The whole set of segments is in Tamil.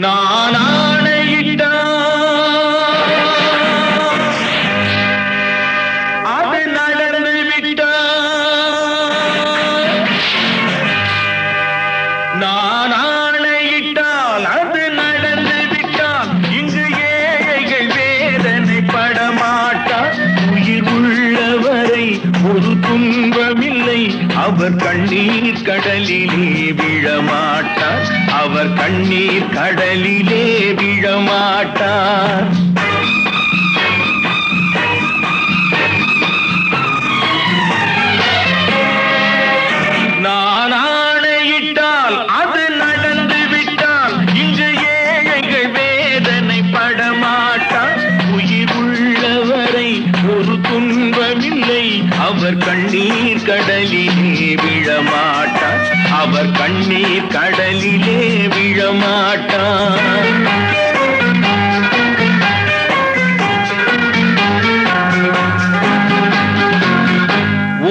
நான் ஆணையிட்டா அது நடந்து விட்டா, நான் ஆணையிட்டால் அது நடந்து விட்டால் இங்கு ஏழைகள் வேதனை படமாட்டார். உயிர் உள்ளவரை ஒரு துன்பமில்லை, அவர் கண்ணீர் கடலிலே விழமாட்டார். அவர் கண்ணீர் கடலிலே விழமாட்டார். நான் ஆணையிட்டால் அது நடந்து விட்டால் இங்கு ஏழைகள் வேதனை படமாட்டார். உயிர் உள்ளவரை ஒரு துன்பமில்லை, அவர் கண்ணீர் கடலிலே விழமாட்டார். அவர் கண்ணீர் கடலிலே விழமாட்டார்.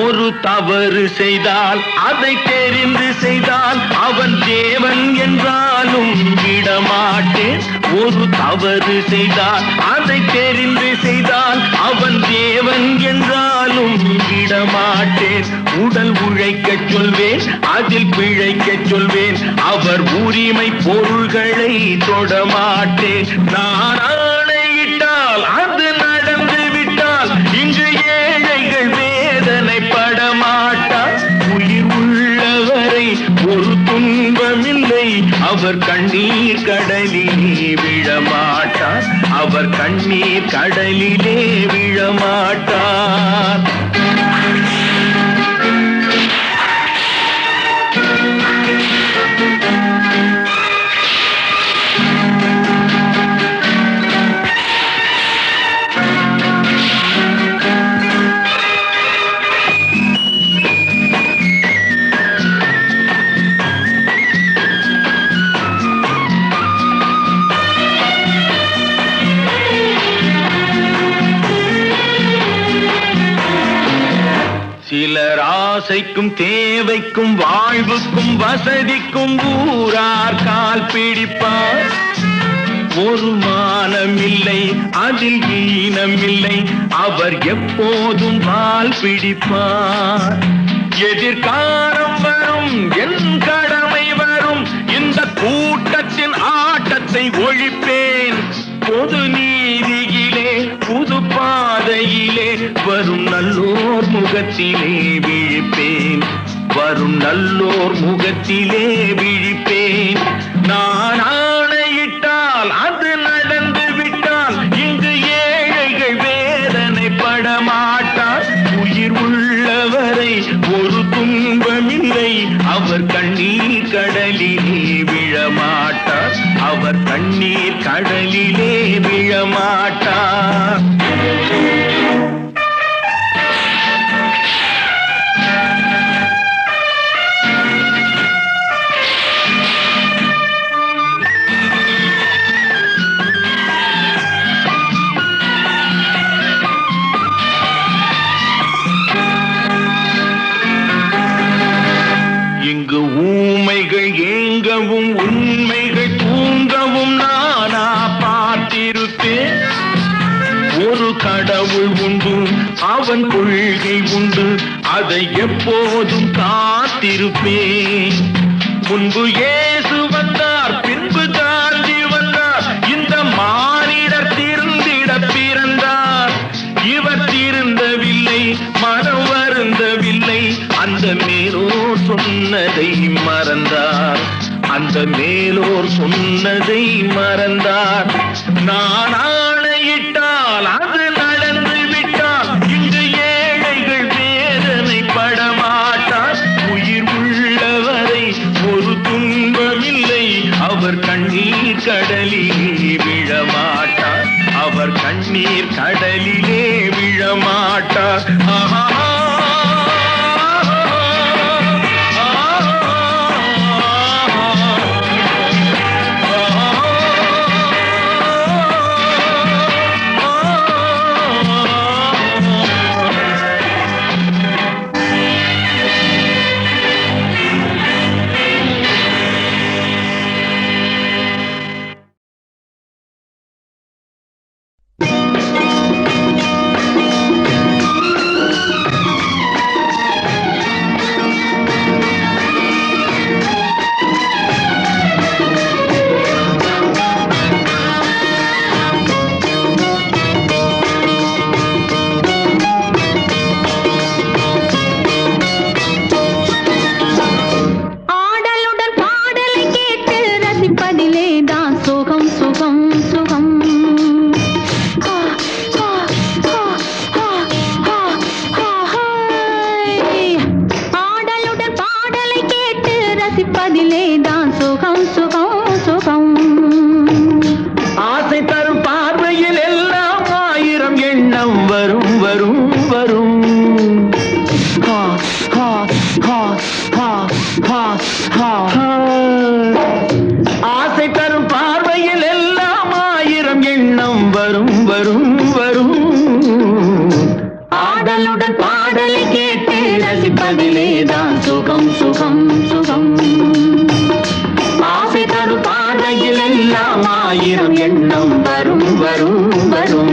ஒரு தவறு செய்தால் அதை தெரிந்து செய்தால் அவன் தேவன் என்றாலும் விடமாட்டேன். ஒரு தவறு செய்தால் அதை தெரிந்து செய்தால் அவன் தேவன் என்றாலும் விடமாட்டேன். உடல் உழைக்கச் சொல்வேன், அதில் பிழைக்கச் சொல்வேன், அவர் உரிமை பொருள்களை தொடமாட்டேன். நான் ஆணையிட்டால் அது நடந்து விட்டால் இங்கு ஏழைகள் வேதனை படமாட்டார். உயிர் உள்ளவரை ஒரு துன்பமில்லை, அவர் கண்ணீர் கடலிலே விழமாட்டார். அவர் கண்ணீர் கடலிலே விழமாட்டார். சிலர் ஆசைக்கும் தேவைக்கும் வாழ்வுக்கும் வசதிக்கும் ஊரார் கால் பிடிப்பார். ஒரு மானமில்லை, அதில் ஈனமில்லை, அவர் எப்போதும் வால் பிடிப்பார். எதிர்காலம் வரும், என் கடமை வரும், இந்த கூட்டத்தின் ஆட்டத்தை ஒழிப்பேன். பொது நீதியிலே புது பாதையிலே வரும் நல்லோர் முகத்திலே விழிப்பேன். வரும் நல்லோர் முகத்திலே விழிப்பேன். நான் ஆணையிட்டால் அது நடந்து விட்டால் இங்கு ஏழைகள் வேதனை படமாட்டார். உயிர் உள்ளவரை ஒரு துன்பமில்லை, அவர் கண்ணீர் கடலிலே விழமாட்டார். அவர் கண்ணீர் கடலிலே விழமாட்டார். இங்கு ஊமைகள் ஏங்கவும் உண்மைகள் தூங்கவும் நானா பார்த்திருப்பேன். ஒரு கடவுள் உண்டு, அவன் கொள்கை உண்டு, அதை எப்போதும் காத்திருப்பேன். முன்பு இயேசு வந்தார், பின்பு காந்தி வந்தார், இந்த மானிடர் திருந்திட பிறந்தார். இவர் திருந்தவில்லை, மனம் வருந்தவில்லை, அந்த மேலோர் சொன்னதை மறந்தார். அந்த மேலோர் சொன்னதை மறந்தார். நான் ஆணையிட்டால் அது நடந்து விட்டால் இங்கு ஏழைகள் வேதனை படமாட்டார். உயிர் உள்ளவரை ஒரு துன்பமில்லை, அவர் கண்ணீர் கடலிலே விழமாட்டார். அவர் கண்ணீர் கடலிலே விழமாட்டார். ஆஹா. ஆயிரம் எண்ணம் வரும் வரும் வரும்.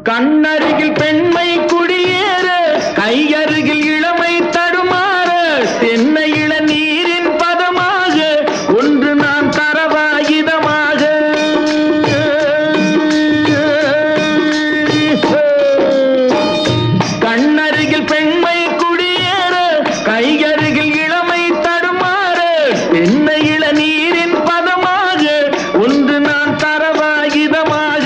கண்ணருகில் பெண்மை குடியேற, கையருகில் இளமை தடுமாற, தென்னை இளநீரின் பதமாக ஒன்று நான் தரவாயுதமாக. கண்ணருகில் பெண்மை குடியேற, கையருகில் இளமை தடுமாற, தென்னை இளநீரின் பதமாக ஒன்று நான் தரவாயுதமாக.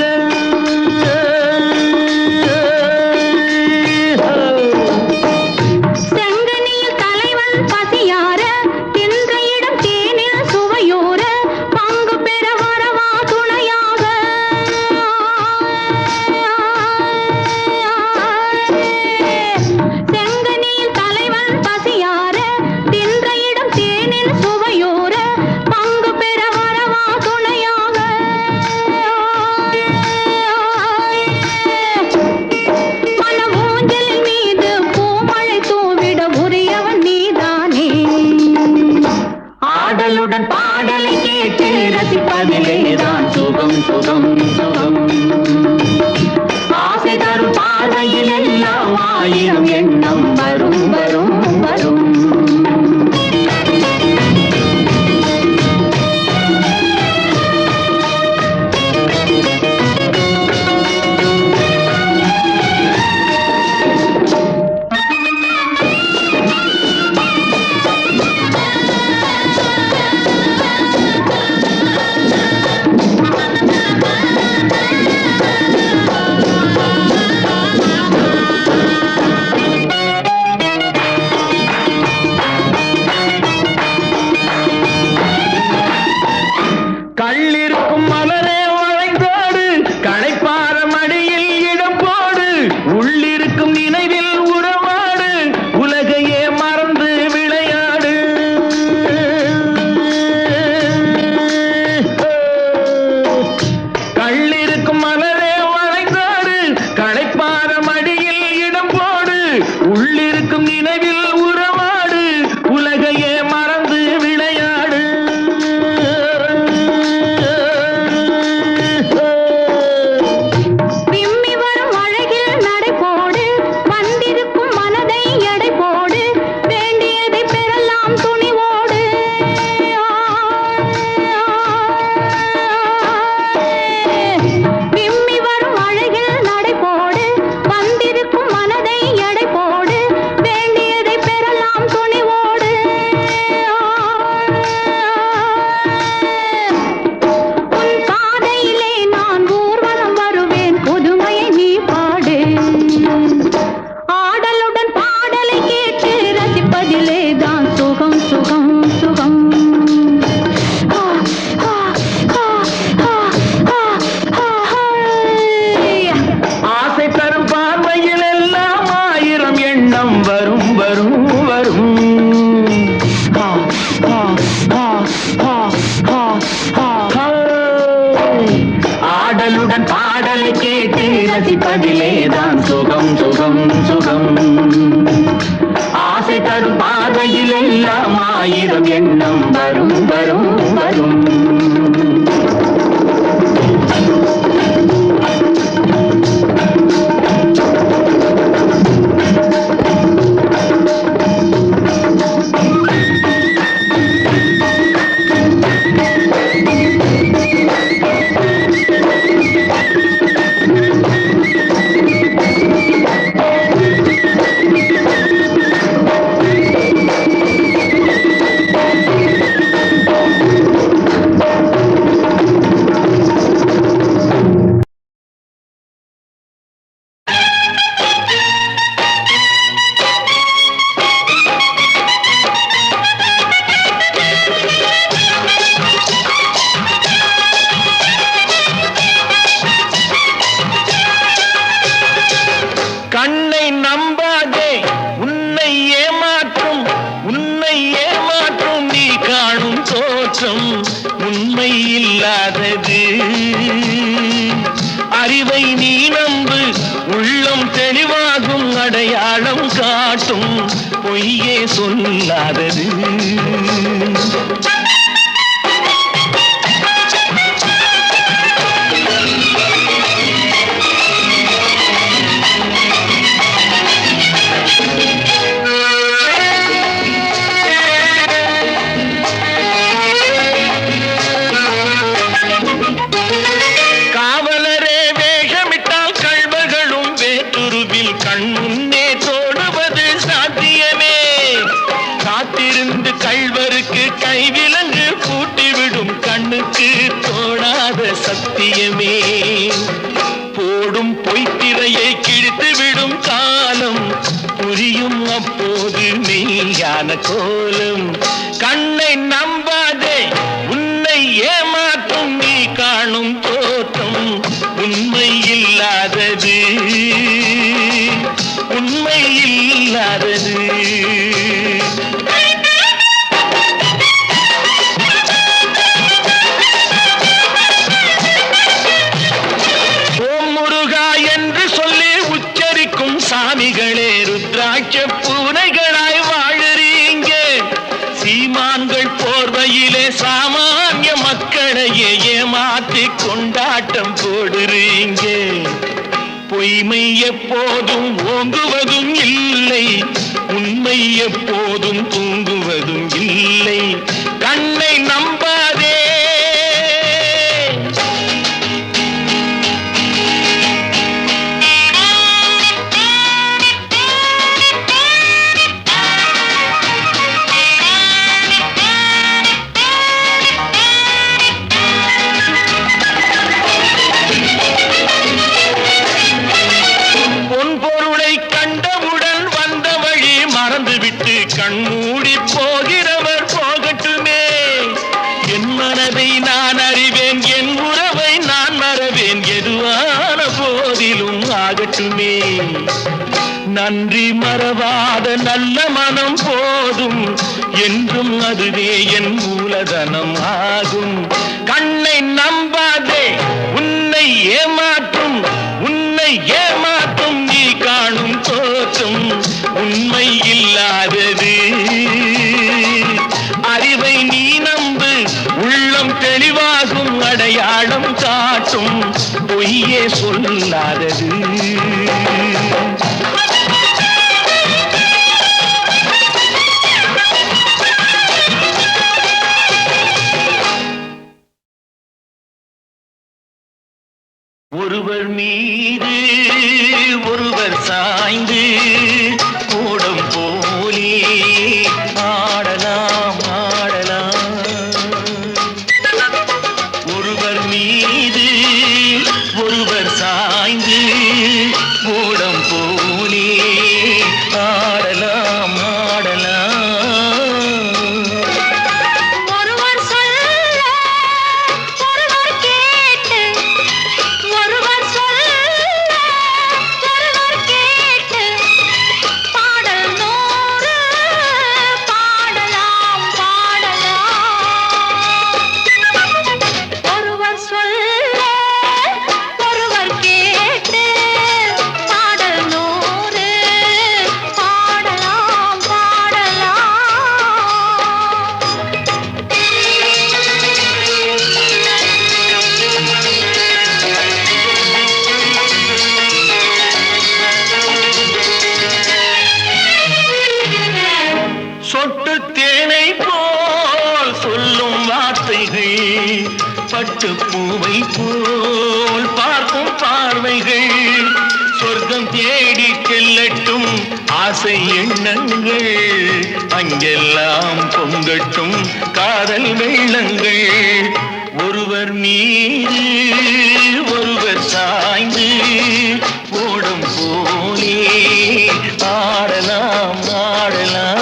ஆடலுடன் பாடலை கேட்டு ரசிப்பதிலேதான் சுகம் சுகம் சுகம். ஆசை தரும் பாதையில் எல்லாம் ஆயிரம் எண்ணம் வரும் வரும் வரும். கள்ளிருக்கும் மலரே வளைந்தோடு, களைப்பார மடியில் இடம் போடு, உள்ளிருக்கும் நினைவில் உறவாடு, உலகையே மறந்து விளையாடு. கள்ளிருக்கும் மலரே வளைந்தோடு, களைப்பார மடியில் இடம் போடு, உள்ளிருக்கும் நினைவில் உறவாடு, உலகையே மறந்து விளையாடு. வரும் வரும் வரும். ஆடலுடன் பாடலை கேட்டு ரசிப்பதிலேதான் சுகம் சுகம் சுகம். ஆசை தரும் பாதையில் எல்லாம் ஆயிரம் எண்ணம் வரும் வரும் வரும். அறிவை நீ நம்பு, உள்ளம் தெளிவாகும், அடையாளம் காட்டும், பொய்யே சொல்லாதது. கண்முன்னே தோடுவது சாத்தியமே, காத்திருந்து கள்வருக்கு கைவிலங்கு பூட்டிவிடும், கண்ணுக்கு தோடாத சத்தியமே. போடும் பொய்த்திரையை கிழித்துவிடும் காலம், புரியும் அப்போது மெய்யான கோலம். கண்ணை நம்பாதே, உன்னை ஏமாற்றும் நீ காணும் தோற்றம் உண்மை இல்லாதது, உண்மை இல்லாதது. ஓம் முருகா என்று சொல்லி உச்சரிக்கும் சாமிகளே, ருத்ராட்ச பூனைகளாய் வாழுறீங்க. சீமான்கள் போர்வையிலே சாமானிய மக்களையே ஏமாற்றி கொண்டாட்டம் போடுறீங்க. பொய்மை எப்போதும் ஓங்குவதும் இல்லை, உண்மை எப்போதும் தூங்குவதும் இல்லை. கண்ணை நம்பாதே. கண்மூடி போகிறவர் போகட்டுமே, என் மனதை நான் அறிவேன், என் உறவை நான் மறவேன், எதுவான போதிலும் ஆகட்டுமே. நன்றி மறவாத நல்ல மனம் போதும், என்றும் அதுவே என் மூலதனம் ஆகும். கண்ணை நம்பாதே, உன்னை ஏமாற்றும், உன்னை ஏமாற்றும் நீ காணும் தோற்றம் உண்மை இல்லாதது. அறிவை நீ நம்பு, உள்ளம் தெளிவாகும், அடையாளம் காட்டும், பொய்யே சொல்லாதது. ஒருவர் மீது ஒருவர் சாய்ந்து கூடம் போலே ஆடலாம் ஆடலாம். ஒருவர் மீது ஒருவர் சாய்ந்து கூடம் போலே ஆடலாம் ஆடலாம். சொட்டு தேனை போல் சொல்லும் வார்த்தைகள், பட்டு பூவை போல் பார்க்கும் பார்வைகள், சொர்க்கம் தேடி செல்லட்டும் ஆசை எண்ணங்கள், அங்கெல்லாம் பொங்கட்டும் காதல் வெள்ளங்கள். ஒருவர் மீது ஒருவர் சாய்ந்து ஓடும் போலே ஆடலாம் ஆடலாம்.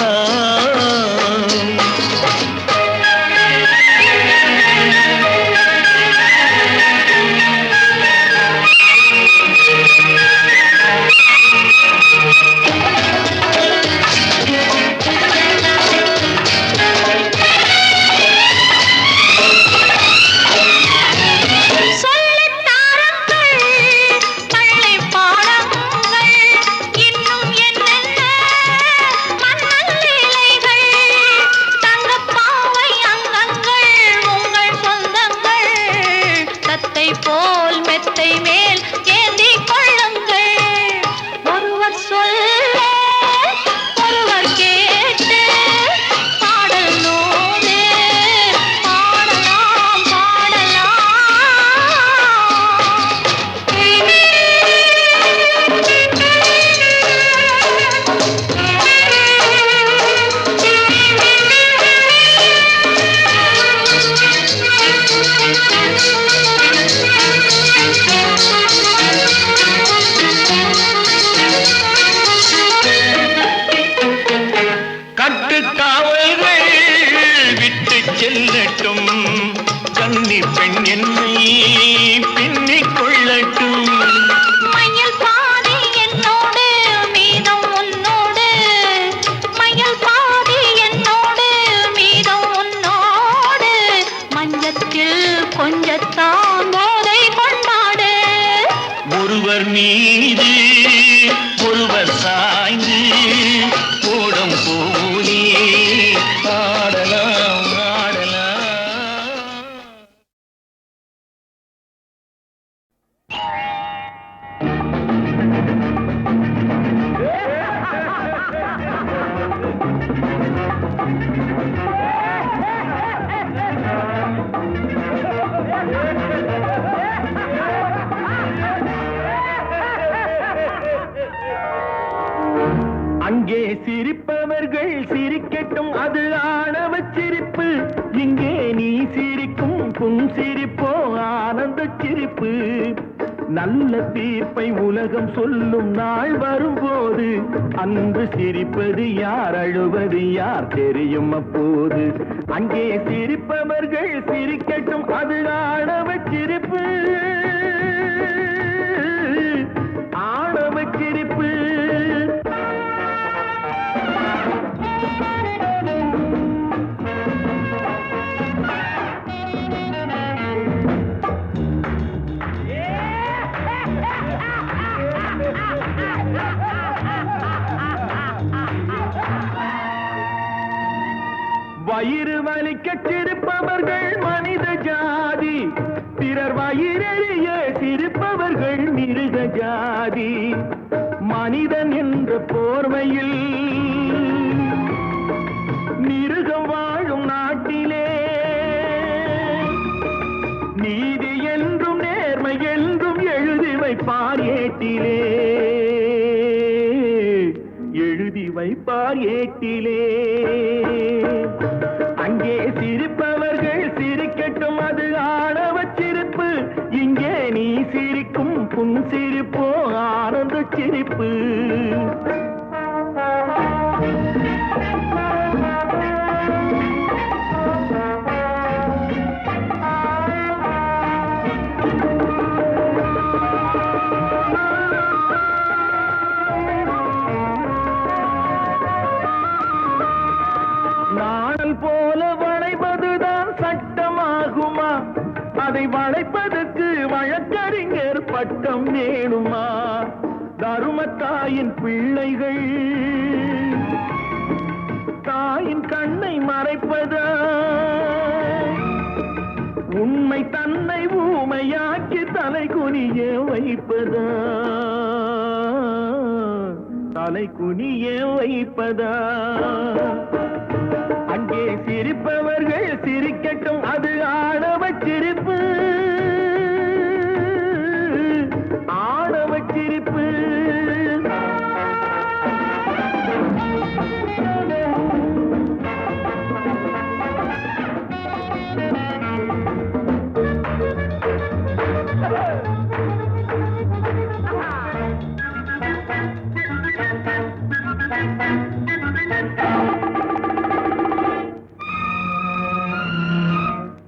சொல்லித்தாருங்கள் என்னை பின்னிக் கொள்ளட்டும். மையல் பாதி என்னோடு மீதம் உன்னோடு, மையல் பாதி என்னோடு மீதம் உன்னோடு, மஞ்சத்தில் கொஞ்சத்தான் போதை கொண்டாடு. ஒருவர் மீது ஒருவர் சாய்ந்து ஓடம் போலே ஆடலாம் ஆடலாம். அங்கே சிரிப்பவர்கள் சிரிக்கட்டும், அது ஆணவச் சிரிப்பு. இங்கே நீ சிரிக்கும் புன்சிரிப்போ ஆனந்தச் சிரிப்பு. நல்ல தீர்ப்பை உலகம் சொல்லும் நாள் வரும்போது, அன்று சிரிப்பது யார் அழுவது யார் தெரியும் அப்போது. அங்கே சிரிப்பவர்கள் சிரிக்கட்டும், அது ஆணவச் சிரிப்பு, ஆணவச் சிரிப்பு. வயிறு வலிக்க சிரிப்பவர்கள் மனித ஜாதி, பிறர் வயிறெறிய சிரிப்பவர்கள் மிருக ஜாதி. மனிதன் என்ற போர்வையில் மிருகம் வாழும் நாட்டிலே, நீதி என்றும் நேர்மை என்றும் எழுதி வைப்பார் ஏட்டிலே, எழுதி வைப்பார் ஏட்டிலே. அங்கே சிரிப்பவர்கள் சிரிக்கட்டும், அது ஆணவச் சிரிப்பு. இங்கே நீ சிரிக்கும் புன்சிரிப்போ ஆனந்தச் சிரிப்பு. நாணல் போல வளைப்பதுதான் சட்டமாகுமா? அதை வளைப்பதற்கு வழக்கறிஞர் பட்டம் வேணுமா? தருமத்தாயின் பிள்ளைகள் தாயின் கண்ணை மறைப்பதா? உண்மை தன்னை ஊமையாக்கி தலை குனிய வைப்பதா? தலை குனிய வைப்பதா? அங்கே சிரிப்பவர்கள் சிரிக்கட்டும், அது ஆணவச் சிரிப்பு, ஆணவச் சிரிப்பு.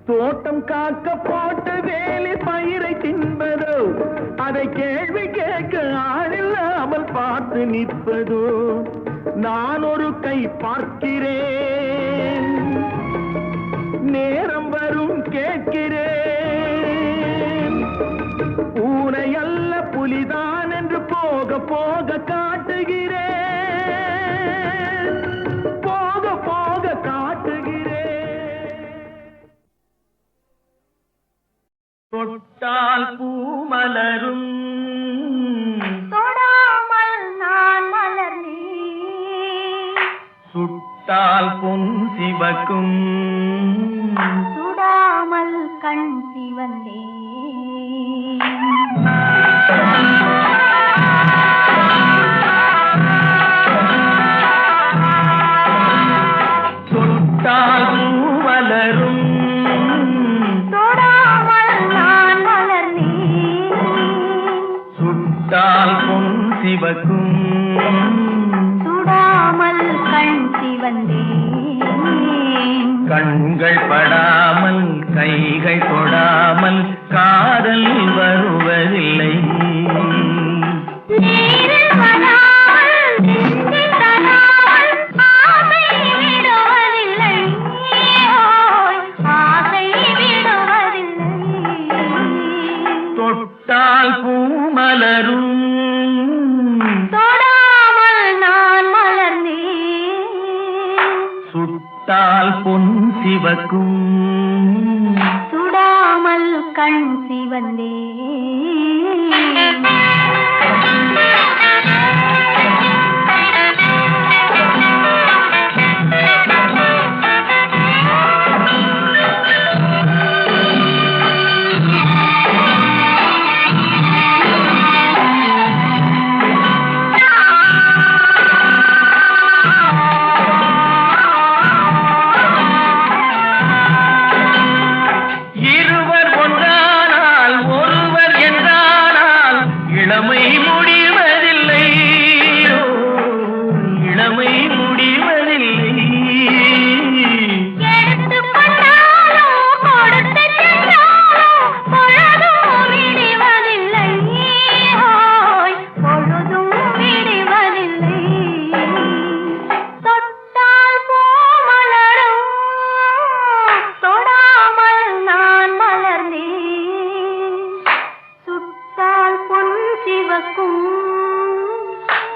தோட்டம் காக்க போட்ட வேலி பயிரை தின்பதோ, அதை கேள்வி கேட்க ஆளில்லாமல் பார்த்து நிற்பதோ? நான் ஒரு கை பார்க்கிறேன், நேரம் வரும் கேட்கிறேன். பூனை அல்ல புலிதான் என்று போக போக காட்டுகிறேன், போக போக காட்டுகிறேன். தொட்டால் பூ மலரும், தொடாமல் நான் மலர்ந்தேன், சுட்டால் பொன் சிவக்கும், சுடாமல் கண் சிவந்தேன். தொட்டால் பூ மலரும், தொடாமல் நான் மலர்ந்தேன், சுட்டால் பொன் சிவக்கும், சுடாமல் கண் சிவந்தேன். கண்கள் படாமல் கைகள் தொடாமல் காதல் வருவதில்லை. தொட்டால் பூ மலரும் தொடாமல் நான் மலர்ந்தேன். சுட்டால் பொன் சிவக்கும் சுடாமல் கண் சிவந்தே.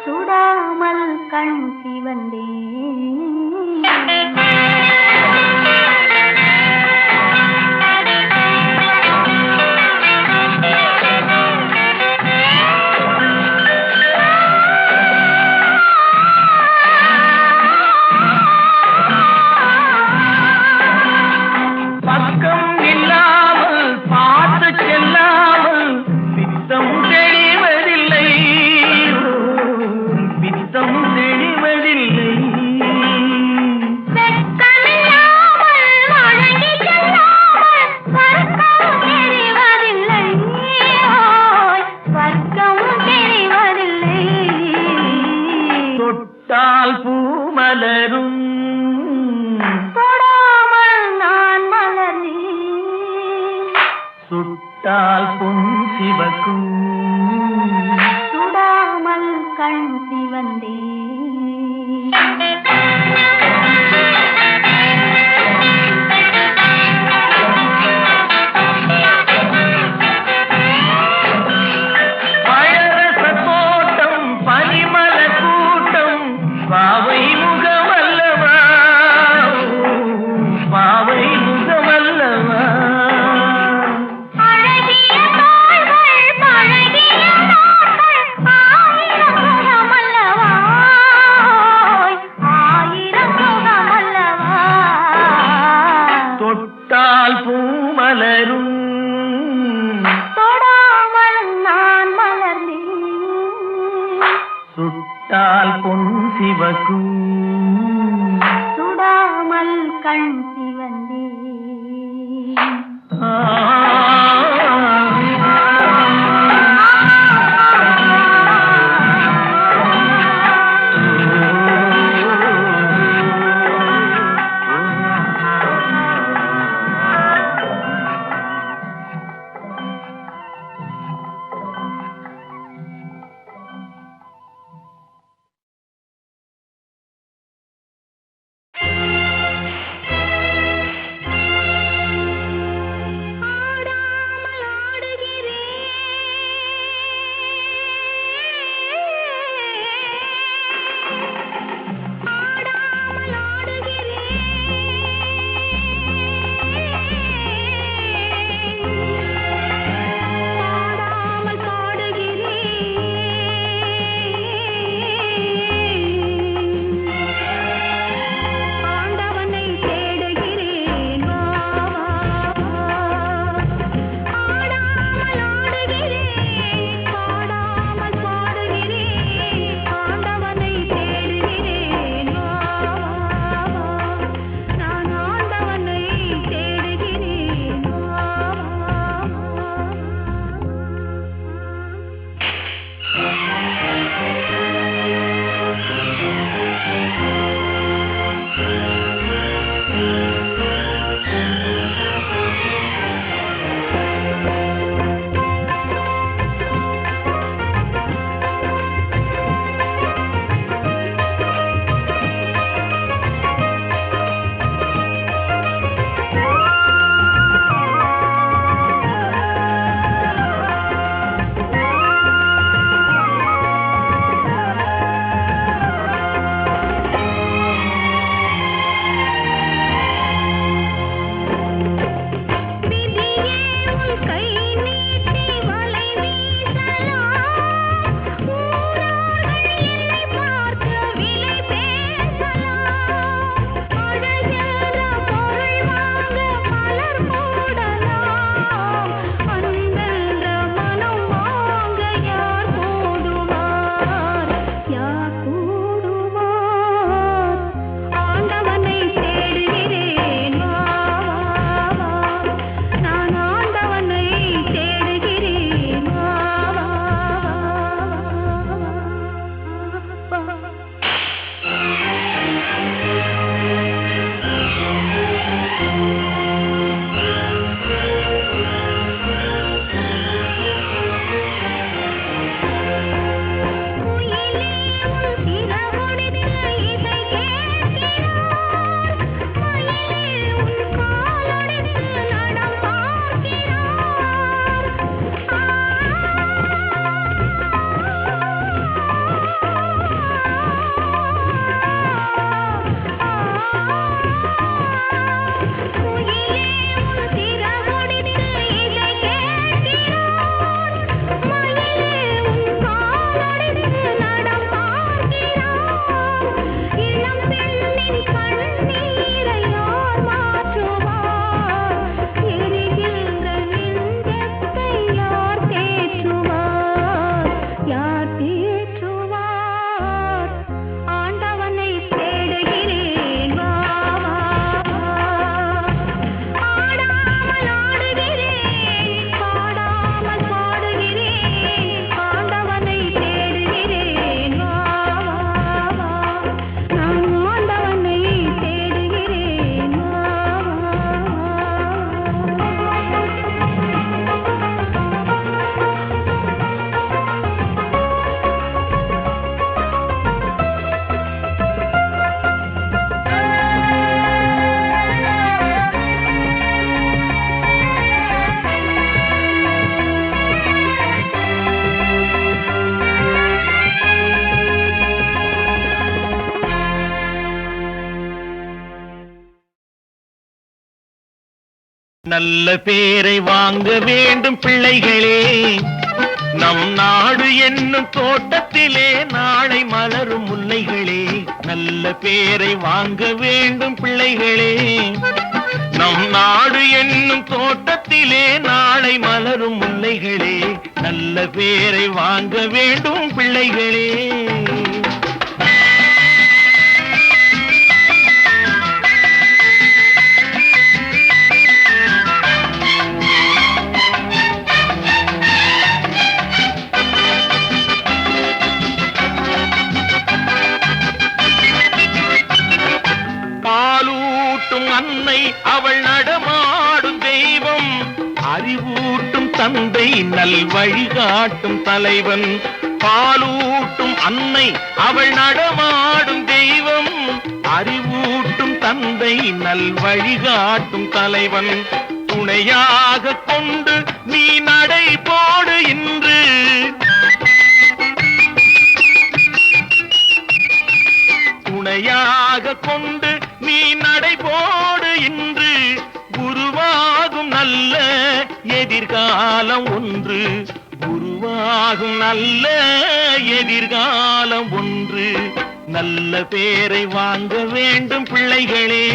சுடாமல் கண் சிவந்தே. பக்கம் இல்லாமல் பார்த்து செல்லாமல் பித்தம் தெளிவதில்லை. பித்தம் தெளிவதில்லை. தொட்டால் பூ மலரும் தொடாமல் நான் மலர்ந்தேன். சுட்டால் பொன் சிவக்கும் சுடாமல் கண் சிவந்தே. பழரச தோட்டம் பனிமல கூட்டம் பாவை முகமல்லவா. பாவை முகமல்லவா. அழகிய தாள்கள் பழகிய தாள்கள் ஆயிரம் முகமல்லவா. ஆயிரம் முகமல்லவா. தொட்டால் பூ மலரும் தொடாமல் நான் மலர்ந்தேன். சுட்டால் பொன் சிவக்கும் சுடாமல் கண் சிவந்தே. நல்ல பேரை வாங்க வேண்டும் பிள்ளைகளே, நம் நாடு என்னும் தோட்டத்திலே நாளை மலரும் முல்லைகளே. நல்ல பேரை வாங்க வேண்டும் பிள்ளைகளே, நம் நாடு என்னும் தோட்டத்திலே நாளை மலரும் முல்லைகளே. நல்ல பேரை வாங்க வேண்டும் பிள்ளைகளே. பாலூட்டும் அன்னை அவள் நடமாடும் தெய்வம், அறிவூட்டும் தந்தை நல் வழிகாட்டும் தலைவன். பாலூட்டும் அன்னை அவள் நடமாடும் தெய்வம், அறிவூட்டும் தந்தை நல் வழிகாட்டும் தலைவன். துணையாக கொண்டு நீ நடை போடு இன்று, துணையாக கொண்டு நீ நடைபோடு இன்று. உருவாகும் நல்ல எதிர்காலம் ஒன்று, உருவாகும் நல்ல எதிர்காலம் ஒன்று. நல்ல பேரை வாங்க வேண்டும் பிள்ளைகளே,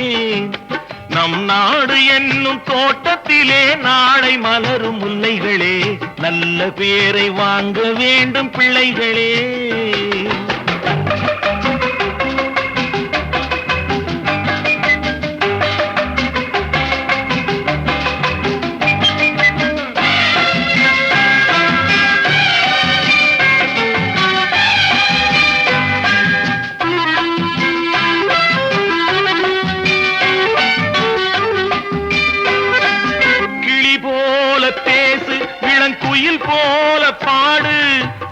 நம் நாடு என்னும் தோட்டத்திலே நாளை மலரும் முல்லைகளே. நல்ல பேரை வாங்க வேண்டும் பிள்ளைகளே. குயில் போல பாடு,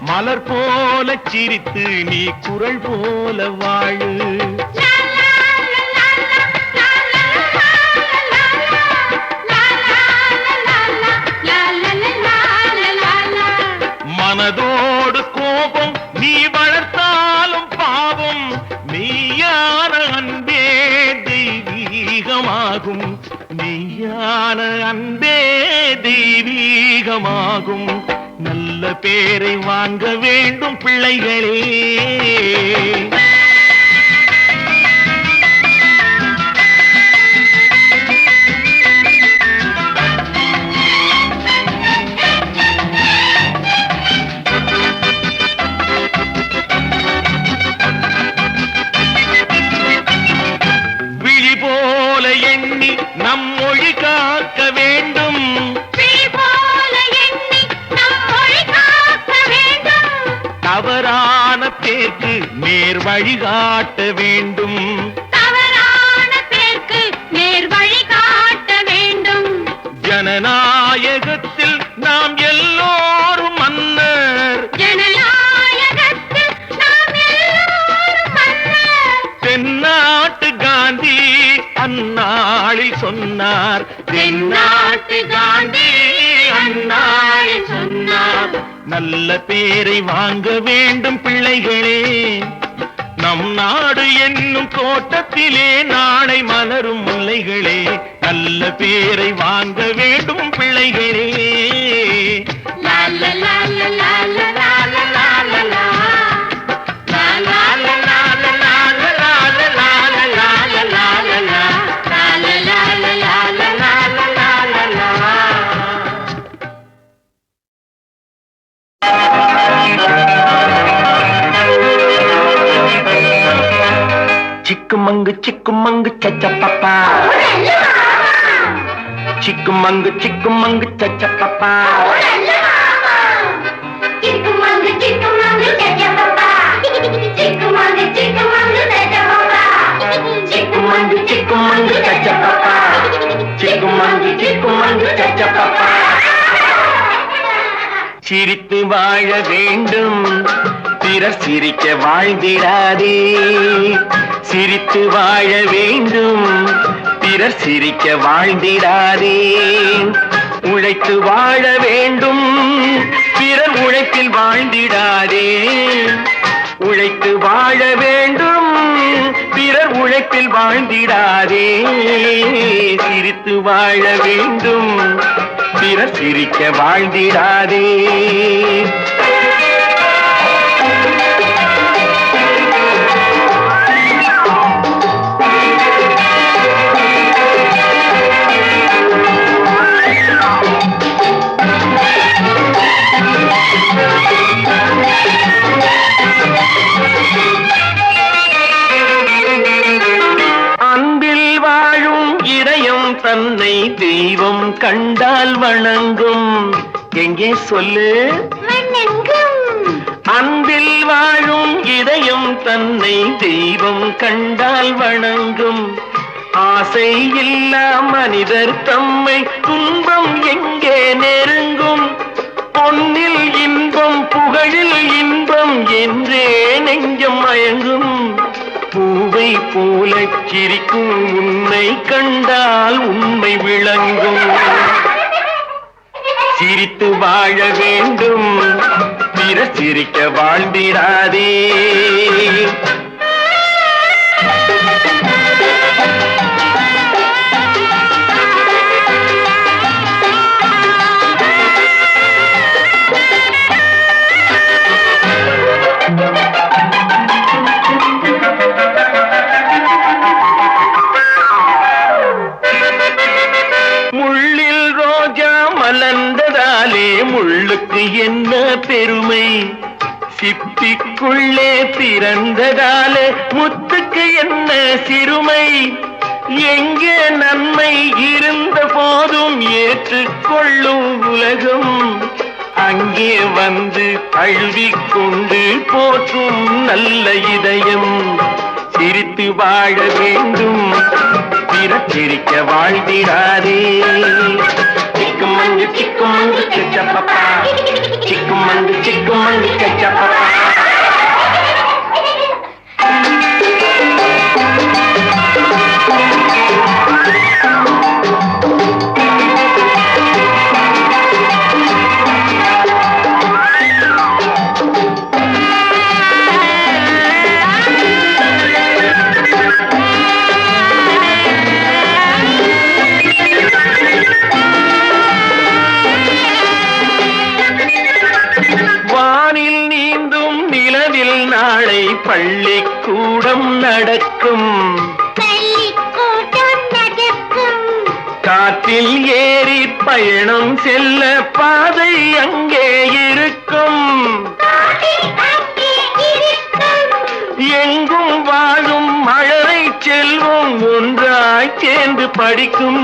மலர் போல சிரித்து நீ குரல் போல வாழு. மனதோடு கோபம் நீ வளர்த்தாலும் பாவம், மெய்யான அன்பே தெய்வீகமாகும், மெய்யான அன்பே தெய்வீகமாகும். நல்ல பேரை வாங்க வேண்டும் பிள்ளைகளே. விழி போல எண்ணி நம் மொழி காக்க வேண்டும், தவறான பேருக்கு நேர் வழிகாட்ட வேண்டும், தவறான பேருக்கு நேர் வழிகாட்ட வேண்டும். ஜனநாயகத்தில் நாம் எல்லோரும் மன்னர், ஜனநாயகத்தில் நாம் எல்லோரும் மன்னர். தென்னாட்டு காந்தி அந்நாளில் சொன்னார், தென்னாட்டு காந்தி அந்நாளில் சொன்னார். நல்ல பேரை வாங்க வேண்டும் பிள்ளைகளே, நம் நாடு என்னும் தோட்டத்திலே நாளை மலரும் முல்லைகளே. நல்ல பேரை வாங்க வேண்டும் பிள்ளைகளே. லா லா லா லா லா லா லா லா லா லா. லா லா லா லா லா லா லா லா லா லா லா லா லா லா லா. லா லா லா லா லா லா லா லா லா லா. சிக்குமங்கு சிக்குமங்கு சச்சப்பப்பா, சிக்குமங்கு சிக்குமங்கு சச்சப்பப்பா. சிக்குமங்கு சிக்குமங்கு சச்சப்பப்பா, சிக்குமங்கு சிக்குமங்கு சச்சப்பப்பா. சிக்குமங்கு சிக்குமங்கு சச்சப்பப்பா, சிக்குமங்கு சிக்குமங்கு சச்சப்பப்பா. சிரித்து வாழ வேண்டும், பிறர் சிரிக்க வாழ்ந்திடாதே. சிரித்து வாழ வேண்டும், பிறர் சிரிக்க வாழ்ந்திடாதே. உழைத்து வாழ வேண்டும், பிறர் உழைப்பில் வாழ்ந்திடாதே. உழைத்து வாழ வேண்டும், பிறர் உழைப்பில் வாழ்ந்திடாதே. சிரித்து வாழ வேண்டும், பிறர் சிரிக்க வாழ்ந்திடாதே. தன்னை தெய்வம் கண்டால் வணங்கும். எங்கே சொல்லு? அன்பில் வாழும் இதயம் தன்னை தெய்வம் கண்டால் வணங்கும். ஆசை இல்லா மனிதர் தம்மை துன்பம் எங்கே நெருங்கும். பொன்னில் இன்பம் புகழில் இன்பம் என்றே நெஞ்சம் மயங்கும். பூவை போல சிரிக்கும் உன்னை கண்டால் உண்மை விளங்கும். சிரித்து வாழ வேண்டும், பிறர் சிரிக்க வாழ்ந்திடாதே. மலர்ந்ததாலே முள்ளுக்கு என்ன பெருமை, சிப்பிக்குள்ளே பிறந்ததாலே முத்துக்கு என்ன சிறுமை. எங்கே நன்மை இருந்த போதும் ஏற்றுக்கொள்ளும் உலகம், அங்கே வந்து தழுவிக்கொண்டு போற்றும் நல்ல இதயம். சிரித்து வாழ வேண்டும், பிறர் சிரிக்க வாழ்ந்திடாதே. சிக்குமங்கு சிக்குமங்கு கச்சப்பப்பா, சிக்குமங்கு சிக்குமங்கு கச்சப்பப்பா. நாளை பள்ளிக்கூடம் நடக்கும், காற்றில் ஏறி பயணம் செல்ல பாதை அங்கே இருக்கும். எங்கும் வாழும் மழலை செல்வம் ஒன்றாய் சேர்ந்து படிக்கும்.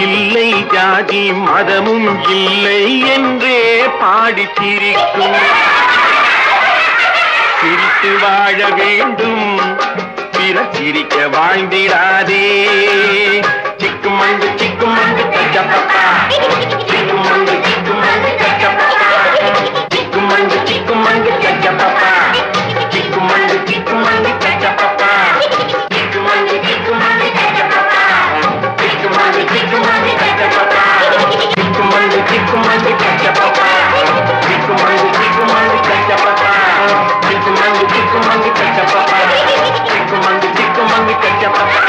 இல்லை ஜாதி மதமும் இல்லை என்றே பாடி சிரிக்கும். சிரித்து வாழ வேண்டும், பிறர் சிரிக்க வாழ்ந்திடாதே. சிக்குமங்கு சிக்குமங்கு கச்சப்பப்பா, சிக்குமங்கு சிக்குமங்கு கச்சப்பப்பா, சிக்குமங்கு சிக்குமங்கு கச்சப்பப்பா, சிக்குமங்கு சிக்குமங்கு கச்சப்பப்பா, சிக்குமங்கு சிக்குமங்கு கச்சப்பப்பா, சிக்குமங்கு சிக்குமங்கு கச்சப்பப்பா, சிக்குமங்கு சிக்குமங்கு கச்சப்பப்பா, சிக்குமங்கு சிக்குமங்கு கச்சப்பப்பா. Chikumangu, chikumangu, kachapapa. Chikumangu, chikumangu, kachapapa.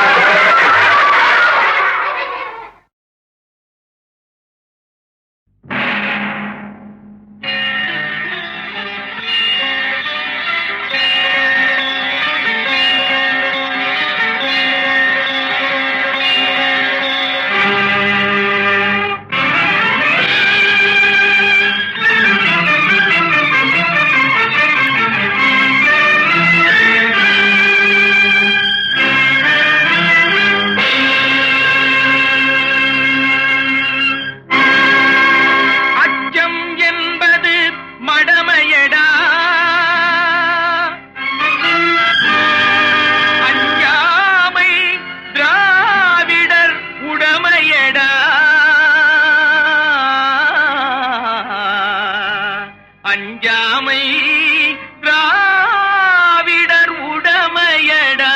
அஞ்சாமை திராவிடர் உடமையடா.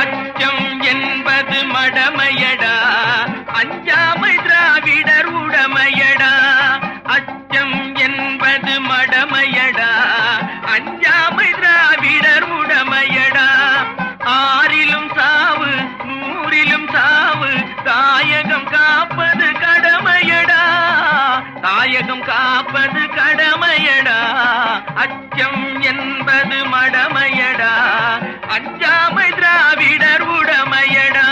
அச்சம் என்பது மடமையடா, அஞ்சாமை திராவிடர் உடமையடா. அச்சம் என்பது மடமையடா, அஞ்சாமை திராவிடர் உடமையடா.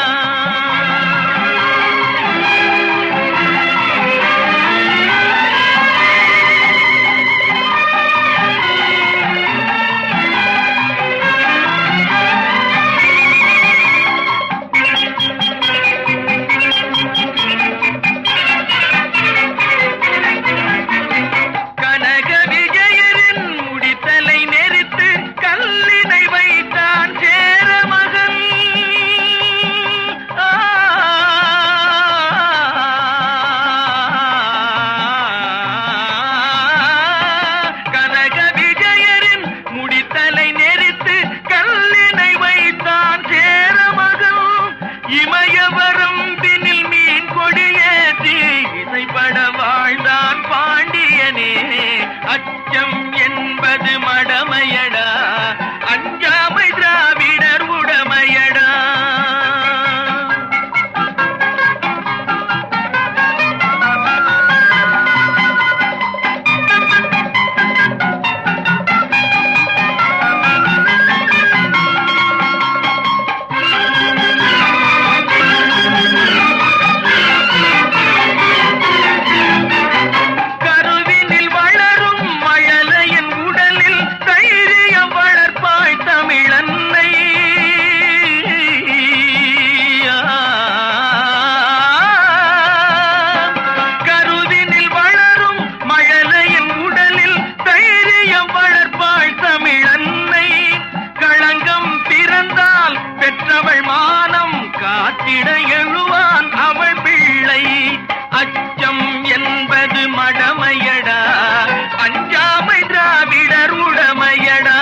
அச்சம் என்பது மடமையடா, அஞ்சாமை திராவிடர் உடமையடா. காத்திட எழுவான் அவள் பிள்ளை. அச்சம் என்பது மடமையடா, அஞ்சாமை திராவிடர் உடமையடா.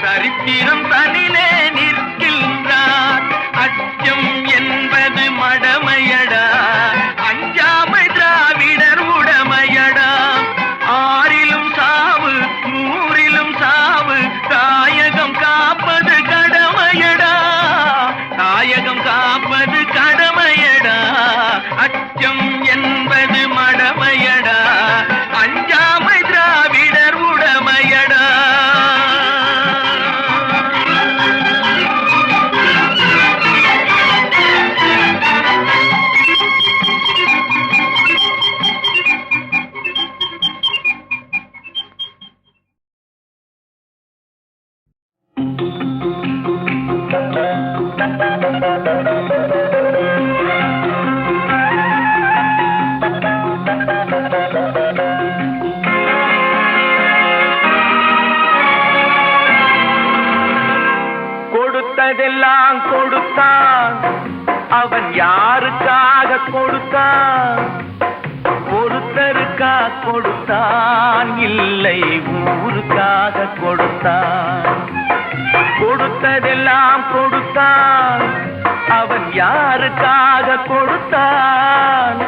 சரித்திரம் தனிலே நிற்கின்றார். அச்சம் என்பது மடமையடா, அஞ்சாமை திராவிடர் உடமையடா. ஆறிலும் சாவு, நூறிலும் சாவு, தாயகம் காப்பது கடமையடா, தாயகம் காப்பது கடமையடா. அச்சம் என்பது மடமையடா, அஞ்சாமை திராவிடர் உடமையடா. கொடுத்ததெல்லாம் கொடுத்தான், அவன் யாருக்காக கொடுத்தான்? ஒருத்தருக்கா கொடுத்தான், இல்லை ஊருக்காக கொடுத்தான். கொடுத்ததெல்லாம் கொடுத்தான், அவன் யாருக்காக கொடுத்தான்?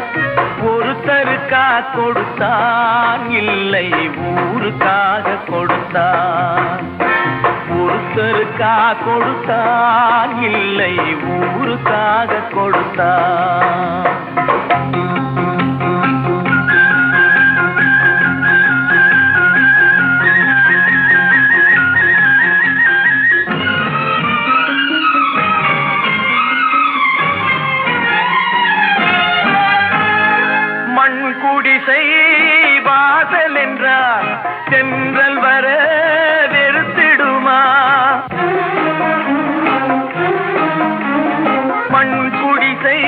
ஒருத்தருக்கா கொடுத்தான், இல்லை ஊருக்காக கொடுத்தான். ஒருத்தருக்கா கொடுத்தான், இல்லை ஊருக்காக கொடுத்தான். மண்குடிசை வாசல் என்றால் தென்றல் வர வெறுத்திடுமா? மண்குடிசை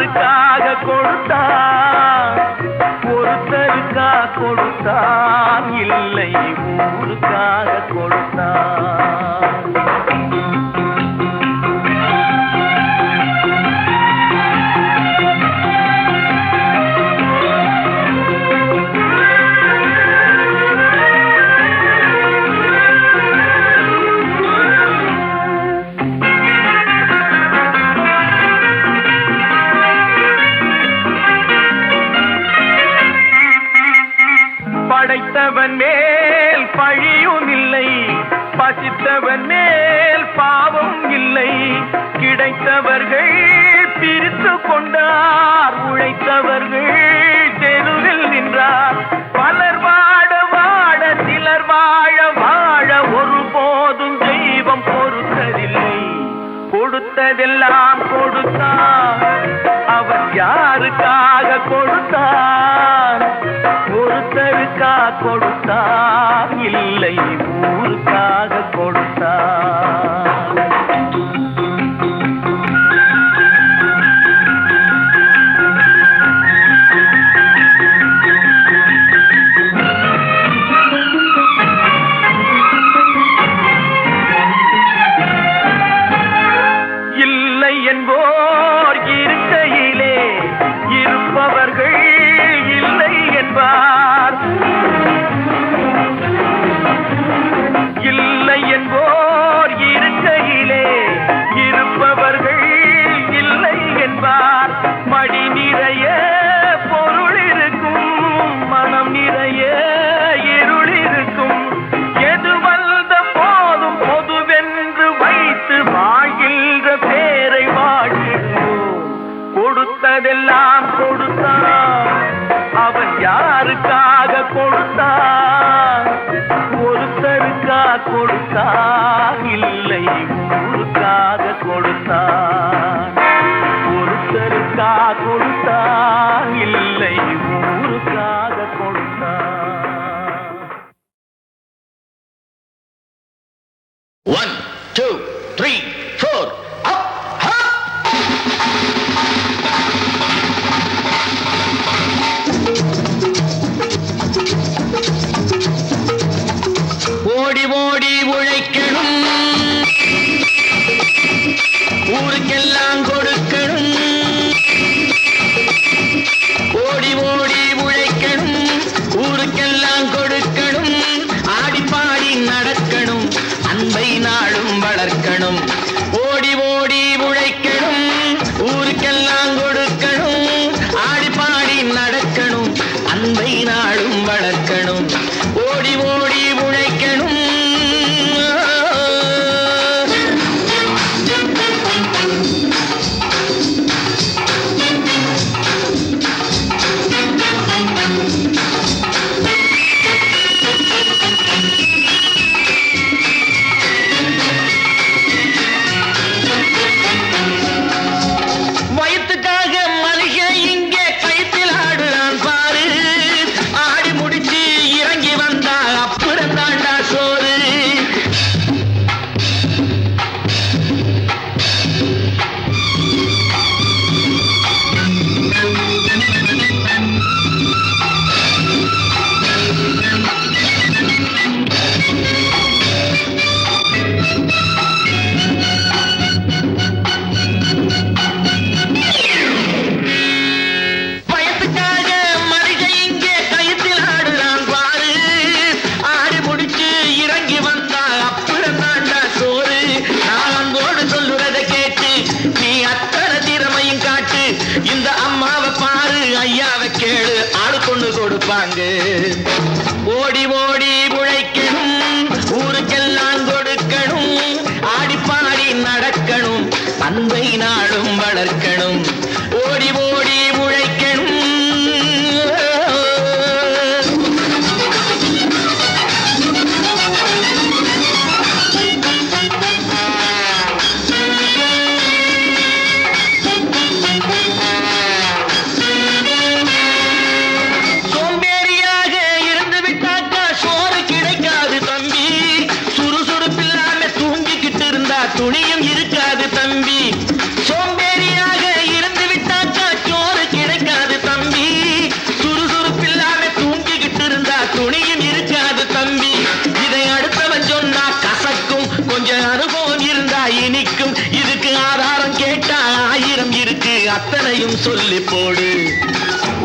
யாருக்காக கொடுத்தான்? ஒருத்தருக்கா கொடுத்தான், இல்லை ஊருக்காக கொடுத்தான். படைத்தவன் மேல் பழியும் இல்லை, பசித்தவன் மேல் பாவம் இல்லை. கிடைத்தவர்கள் பிரித்து கொண்டார், உழைத்தவர்கள் தெருவில் நின்றார். பலர் வாட வாட சிலர் வாழ வாழ ஒருபோதும் தெய்வம் பொறுத்ததில்லை. கொடுத்ததெல்லாம் கொடுத்தான், அவன் யாருக்காக கொடுத்தான்? ஒருத்தருக்கா கொடுத்தான், இல்லை ஊருக்காக கொடுத்தான். இல்லை என்போர் இருக்கையிலே இருப்பவர்கள் இல்லை என்பார். இல்லை என்போர் இருக்கையிலே இருப்பவர்கள் இல்லை என்பார். மடி நிறைய பொருள் இருக்கும், மனம் நிறைய இருள் இருக்கும். எது வந்த போதும் பொதுவென்று வைத்து வாழ்கின்ற பேரை வாழ்கின்றோம். கொடுத்ததெல்லாம் கொடுத்தான், அவன் யாருக்காக கொடுத்தான்? ஒருத்தருக்கா கொடுத்தான், இல்லை ஊருக்காக கொடுத்தான். ஒருத்தருக்கா கொடுத்தான், இல்லை ஊருக்காக கொடுத்தான். 1 2 3 4 up up. ஓடி ஓடி உழைக்கணும், ஊருக்கெல்லாம் கொடுக்கணும். ஓடி ஓடி உழைக்கணும், ஊருக்கெல்லாம் கொடுக்கணும். ஆடி பாடி நடக்கணும், அன்பை நாளும் வளர்க்கணும். ஓடி ஓடி உழைக்கணும், ஊருக்கெல்லாம் கொடுக்கணும். ஆடி பாடி நடக்கணும், அன்பை நாளும் வளர்க்கணும். ஓடி ஓடி உழைக்கணும். வயிற்றுக்காக மனுஷ இங்கே கைத்தில் ஆடுறான் பாரு. ஆடி முடிச்சு இறங்கி வந்தா அப்புறம் தாண்டா சோறு. பயத்துக்காக மனுஷ இங்கே கைத்தில் ஆடுறான் பாரு. ஆடி முடிச்சு இறங்கி வந்தா அப்புறம் தாண்டா சோறு. நான் அன்போடு சொல்லுறத கேட்டு நீ அத்தனை திறமையும் காட்டு. இந்த அம்மாவை பாரு, ஐயாவை கேளு, ஆளு கொண்டு கொடுப்பாங்க. ஓடி ஓடி உழைக்கணும், ஊருக்கெல்லாம் கொடுக்கணும். ஆடி பாடி நடக்கணும், அன்பை நாளும் வளர்க்கணும். ஓடி ஓடி உழைக்கணும். சோம்பேறியாக இருந்து விட்டாக்கா சோறு கிடைக்காது தம்பி. சுறுசுறுப்பில்லாம தூங்கிக்கிட்டு இருந்தா துணியும் இருக்காது தம்பி. சோம்பேறியாக நீயும் சொல்லி போடு.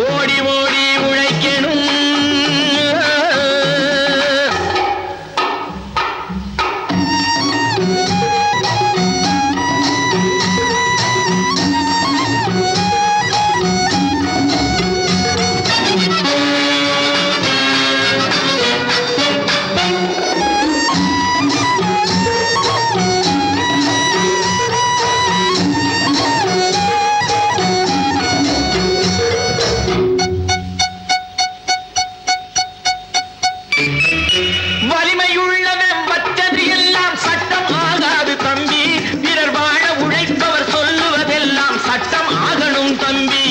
ஓடி ஓடி உழைக்கணும். வலிமையுள்ளவன் வச்சது எல்லாம் சட்டம் ஆகாது தம்பி. பிறர் வாழ உழைப்பவர் சொல்லுவதெல்லாம் சட்டம் ஆகணும் தம்பி.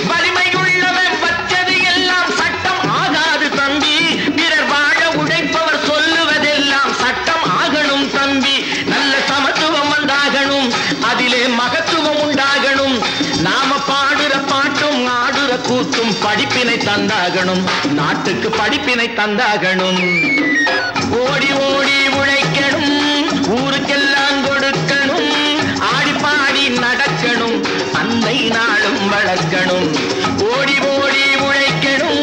வலிமையுள்ளவன் வச்சது எல்லாம் சட்டம் ஆகாது தம்பி. பிறர் வாழ உழைப்பவர் சொல்லுவதெல்லாம் சட்டம் ஆகணும் தம்பி. நல்ல சமத்துவம் உண்டாகணும், அதிலே மகத்துவம் உண்டாகணும். நாம பாடுற பாட்டும் ஆடுற கூத்தும் படிப்பினை தந்தாகணும், நாட்டுக்கு படிப்பினை தந்தாகணும். ஓடி ஓடி உழைக்கணும், ஊருக்கெல்லாம் கொடுக்கணும். ஆடி பாடி நடக்கணும், அன்னை நாளும் வளர்க்கணும். ஓடி ஓடி உழைக்கணும்.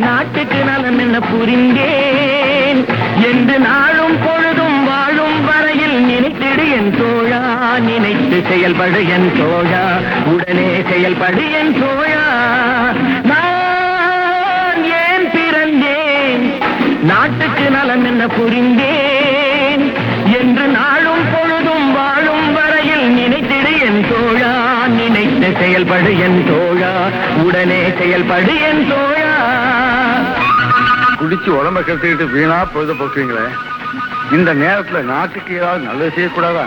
நாட்டுக்கு நலம் என்ன புரிந்தேன் என்று நாளும் பொழுதும் வாழும் வரையில் நினைத்திடு என் தோழா. நினைத்து செயல்படு என் தோழா, உடனே செயல்படு என் தோழா. நான் ஏன் பிறந்தேன், நாட்டுக்கு நலம் என்ன புரிந்தேன் என்று நாளும் பொழுதும் வாழும் வரையில் நினைத்திடு என் தோழா. நினைத்து செயல்படு என் தோழா, உடனே செயல்படு என் தோழா. குடிச்சு உடம்ப கெடுத்துக்கிட்டு வீணா பொழுத போக்குவீங்களே, இந்த நேரத்துல நாட்டுக்கு ஏதாவது நல்லது செய்யக்கூடாதா?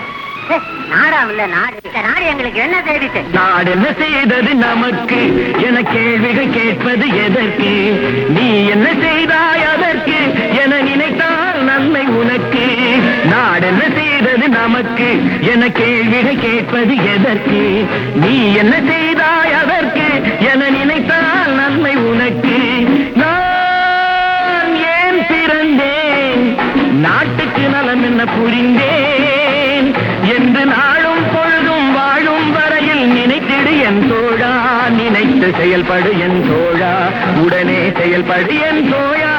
நாடு எங்களுக்கு என்ன செய்திட்டு? நாடு என்ன செய்தது நமக்கு என கேள்விகள் கேட்பது எதற்கு? நீ என்ன செய்தாய் அதற்கு என நினைத்தால் நன்மை உனக்கு. நாடு என்ன செய்தது நமக்கு என கேள்விகள் கேட்பது எதற்கு? நீ என்ன செய்தாய் அதற்கு என நினைத்தால் நன்மை உனக்கு. நான் ஏன் பிறந்தேன், நாட்டுக்கு நலம் என்ன புரிந்தேன் என்று நாளும் பொழுதும் வாழும் வரையில் நினைத்திடு என் தோழா. நினைத்து செயல்படு என் தோழா, உடனே செயல்படு என் தோழா.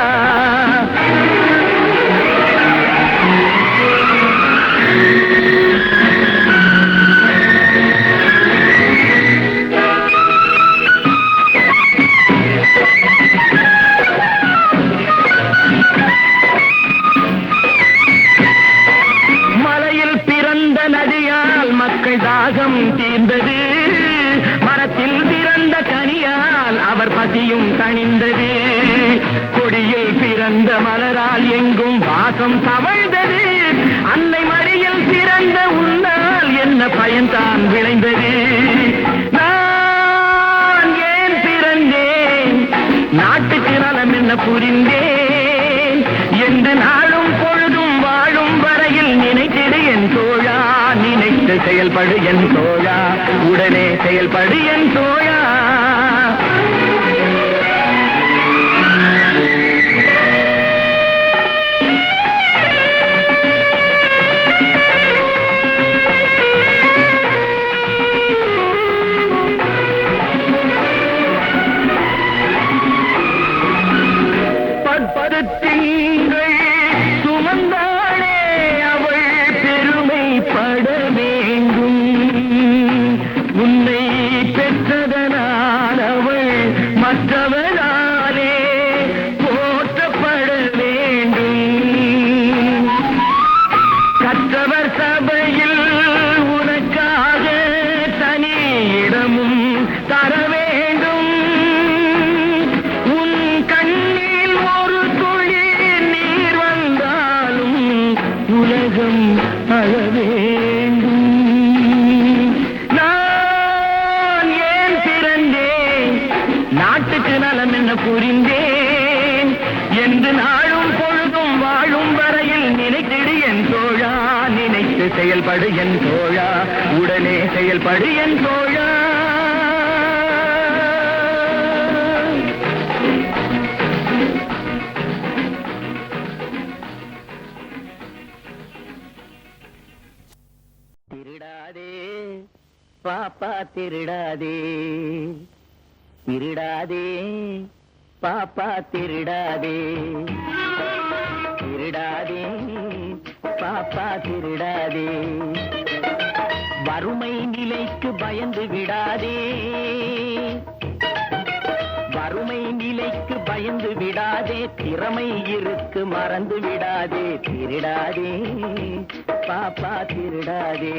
தாகம் தீர்ந்தது, மரத்தில் பிறந்த கனியால் அவர் பசியும் தணிந்தது. கொடியில் பிறந்த மலரால் எங்கும் வாசம் தவழ்ந்தது. அன்னை மடியில் பிறந்த உன்னால் என்ன பயன்தான் விளைந்தது? நான் ஏன் பிறந்தேன், நாட்டுக்கு நலம் என்ன புரிந்தேன் என்று நாளும் பொழுதும் வாழும் வரையில் நினைத்திடு என் தோழா. நினைத்து செயல்படு என் தோழா, உடனே செயல்படு என் தோழா. பற்பருத்திங்கள் சுமந்தாளே அவள் பெருமைப்பட வேண்டும். உன்னை பெற்றதன் உலகம் அழ வேண்டும். நான் ஏன் பிறந்தேன், நாட்டுக்கு நலம் என்ன புரிந்தேன் என்று நாளும் பொழுதும் வாழும் வரையில் நினைத்திடு என் தோழா, நினைத்து செயல்படு என் தோழா, உடனே செயல்படு என் தோழா. திருடாதே பாப்பா திருடாதே, திருடாதே பாப்பா திருடாதே, திருடாதே பாப்பா திருடாதே, வறுமை நிலைக்கு பயந்து விடாதே, வறுமை நிலைக்கு பயந்து விடாதே, திறமை இருக்கு மறந்து விடாதே, திருடாதே பாப்பா திருடாதே.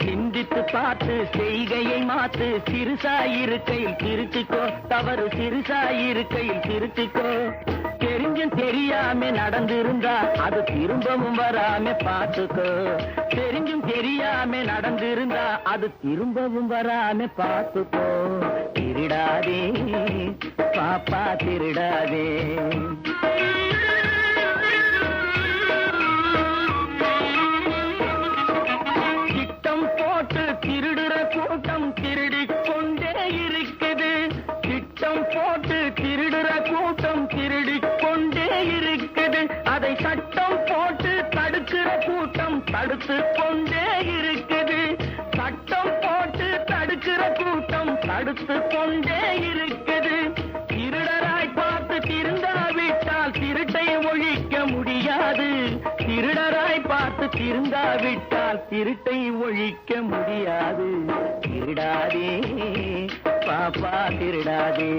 சிந்தித்து பார்த்து செய்கையை மாத்து, சிறுசாயிருக்கையில் திருத்திக்கோ, தவறு சிறுசாயிருக்கையில் திருத்திக்கோ. தெரிஞ்சும் தெரியாம நடந்திருந்தா அது திரும்பவும் வராம பார்த்துக்கோ, தெரிஞ்சும் தெரியாம நடந்திருந்தா அது திரும்பவும் வராம பார்த்துக்கோ. திருடாதே பாப்பா திருடாதே. திட்டம் போட்டு திருடுற கூட்டம் திருடிக் கொண்டே இருக்குது, திட்டம் போட்டு திருடுற கூட்டம் திருடிக் கொண்டே இருக்குது, அதை சட்டம் போட்டு தடுக்கிற கூட்டம் தடுத்து கொண்டே இருக்குது, சட்டம் போட்டு தடுக்கிற கூட்டம் தடுத்து கொண்டே இருக்குது. திருடராய் பார்த்து திருந்தாவிட்டால் திருட்டை ஒழிக்க முடியாது, திருடராய் பார்த்து திருந்தாவிட்டால் திருட்டை ஒழிக்க முடியாது. திருடாதே பாப்பா திருடாதே.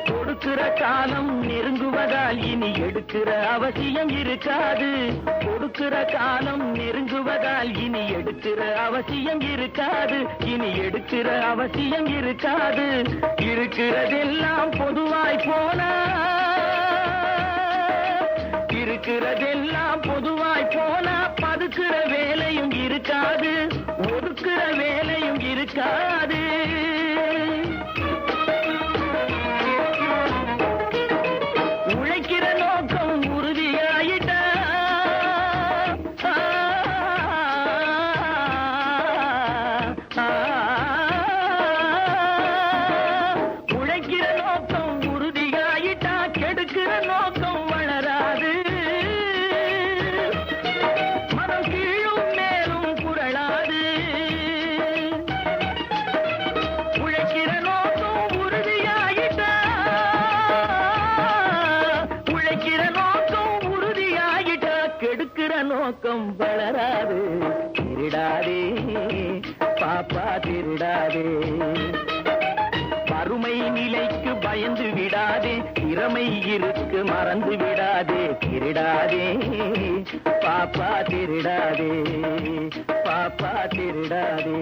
கொடுக்கிற காலம் நெருங்குவதால் இனி எடுக்கிற அவசியம் இருக்காது, கொடுக்கிற காலம் நெருங்குவதால் இனி எடுக்கிற அவசியம் இருக்காது, இனி எடுக்கிற அவசியம் இருக்காது. இருக்கிறதெல்லாம் பொதுவாய் போனா, இருக்கிறதெல்லாம் பொதுவாய் போனா பதுக்கிற வேலையும் இருக்காது, ஒதுக்கிற வேலையும் இருக்காது. உழைக்கிற நோக்கம் உறுதியாயிட்ட, உழைக்கிற நோக்கம் உறுதியாயிட்டா கெடுக்கிற நோக்கம் வளராது, மனம் கீழும் மேலும் புரளாது. உழைக்கிற நோக்கம் உறுதியாயிட்டா, உழைக்கிற நோக்கம் உறுதியாயிட்டா கெடுக்கிற நோக்கம் வளராது. திருடாதே பாப்பா திருடாதே. வறுமை நிலைக்கு பயந்து விடாதே, திறமை இருக்கு மறந்து விடாதே, திருடாதே பாப்பா திருடாதே, பாப்பா திருடாதே.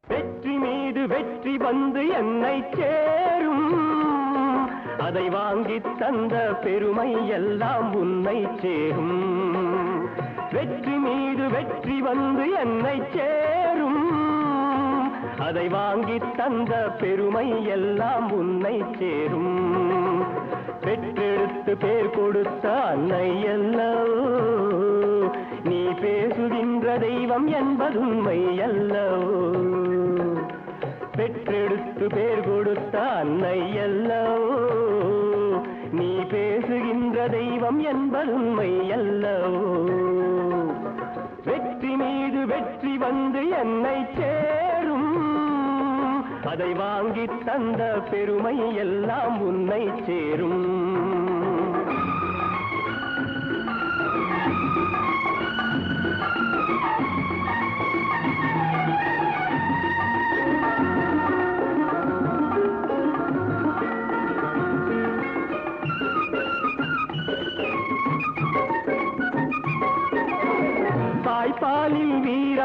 வெற்றி மீது வெற்றி வந்து என்னை சேரும், அதை வாங்கி தந்த பெருமை எல்லாம் உன்னை சேரும். வெற்றி மீது வெற்றி வந்து என்னை சேரும், அதை வாங்கி தந்த பெருமை எல்லாம் உன்னை சேரும். பெற்றெடுத்து பேர் கொடுத்த அன்னை அல்லவோ, நீ பேசுகின்ற தெய்வம் என்பதுண்மை அல்லவோ. பெற்றெடுத்து பேர் கொடுத்த அன்னை அல்லவோ, நீ பேசுகின்ற தெய்வம் என்பதுண்மை அல்லவோ. வெற்றி மீது வெற்றி வந்து என்னை சேரும், அதை வாங்கி தந்த பெருமை எல்லாம் உன்னை சேரும்.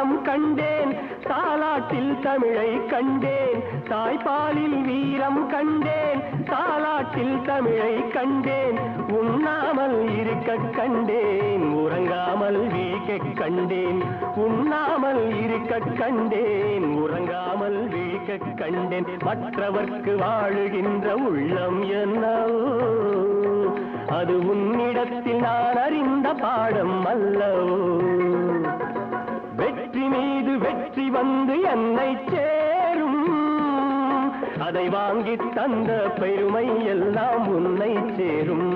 வீரம் கண்டேன், தாலாட்டில் தமிழை கண்டேன், தாய்ப்பாலில் வீரம் கண்டேன், தாலாட்டில் தமிழை கண்டேன், உண்ணாமல் இருக்க கண்டேன், உறங்காமல் வீழ்க்க கண்டேன், உண்ணாமல் இருக்க கண்டேன், உறங்காமல் வீழ்க்க கண்டேன். மற்றவர்க்கு வாழுகின்ற உள்ளம் என்னவோ, அது உன்னிடத்தில் நான் அறிந்த பாடம் அல்லவோ. வெற்றி மீது வெற்றி வந்து என்னை சேரும், அதை வாங்கி தந்த பெருமை எல்லாம் உன்னை சேரும்.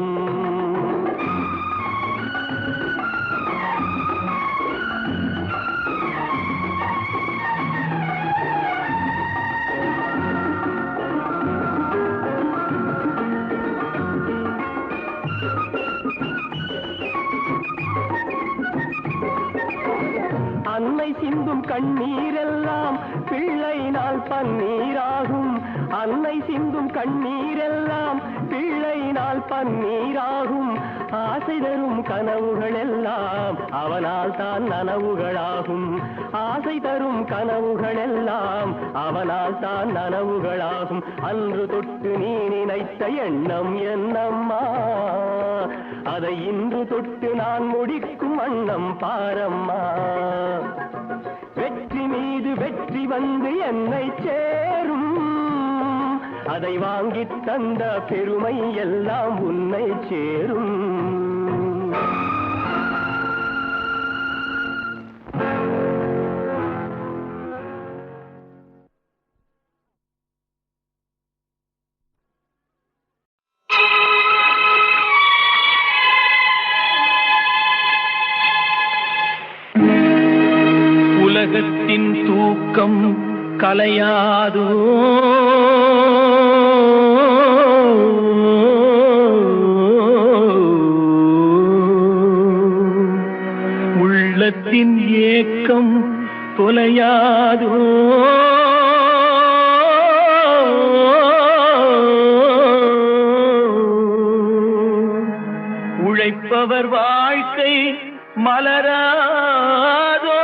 அன்னை சிந்தும் கண்ணீரெல்லாம் பிள்ளையினால் பன்னீராகும், அன்னை சிந்தும் கண்ணீரெல்லாம் பிள்ளையினால் பன்னீராகும், ஆசை தரும் கனவுகள் எல்லாம் அவனால் தான் நனவுகளாகும், ஆசை தரும் கனவுகள் எல்லாம் அவனால் தான் நனவுகளாகும். அன்று தொட்டு நீ நினைத்த எண்ணம் என்னம்மா, அதை இன்று தொட்டு நான் முடிக்கும் வண்ணம் பாரம்மா. வெற்றி மீது வெற்றி வந்து என்னை சேரும், அதை வாங்கி தந்த பெருமை எல்லாம் உன்னை சேரும். உலகத்தின் தூக்கம் கலையாதோ, உள்ளத்தின் ஏக்கம் தொலையாதோ, உழைப்பவர் வாழ்க்கை மலராதோ,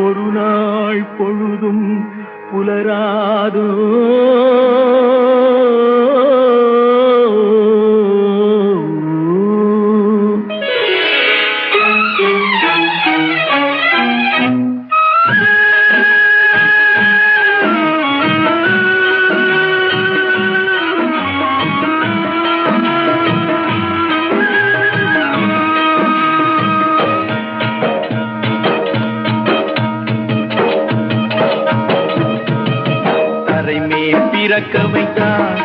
ஒரு நாள் பொழுதும் புலராதோ. பிறக்க வைத்தான்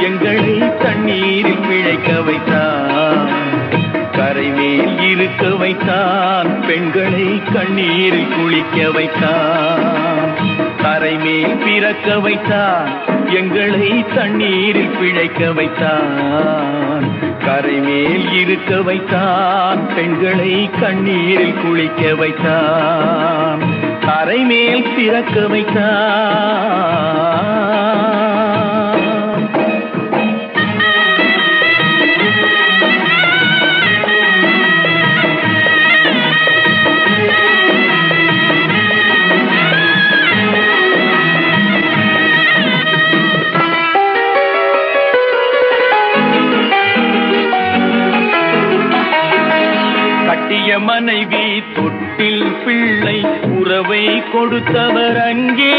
எங்களை தண்ணீரில் பிழைக்க வைத்தான், கரைமேல் இருக்க வைத்தான் பெண்களை கண்ணீரில் குளிக்க வைத்தான், கரைமேல் பிறக்க வைத்தான் எங்களை தண்ணீரில் பிழைக்க வைத்தான், கரைமேல் இருக்க வைத்தான் பெண்களை கண்ணீரில் குளிக்க வைத்தான், கரைமேல் பிறக்க வைத்தான். மனைவி தொட்டில் பிள்ளை உறவை கொடுத்தவர் அங்கே,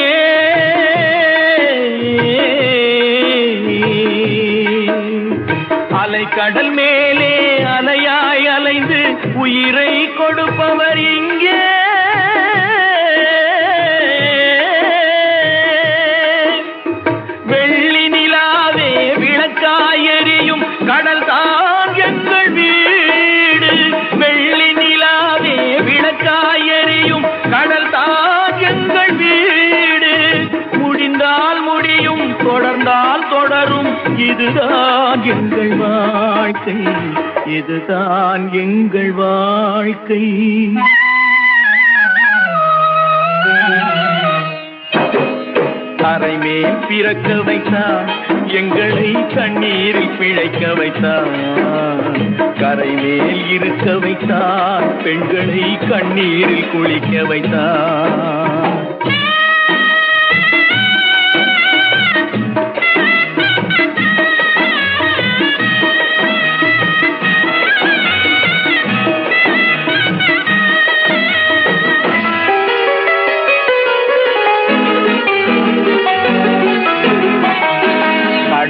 அலை கடல் மேலே அலையாய் அலைந்து உயிரை கொடுப்பவர் இங்கே, வெள்ளி நிலாவே விளக்காய் எரியும் கடல் தான் எங்கள் வீடு, வெள்ளி நிலாவே விளக்காய் எரியும் கடல் தான் எங்கள் வீடு, முடிந்தால் முடியும் தொடர்ந்தால் தொடரும் இதுதான் எங்கள் வாழ்க்கை, இதுதான் எங்கள் வாழ்க்கை. தரைமேல் பிறக்க வைத்தார், எங்களை கண்ணீரில் பிழைக்க வைத்தார். கரைமேல் இருக்க வைத்தார், பெண்களை கண்ணீரில் குளிக்க வைத்தார்.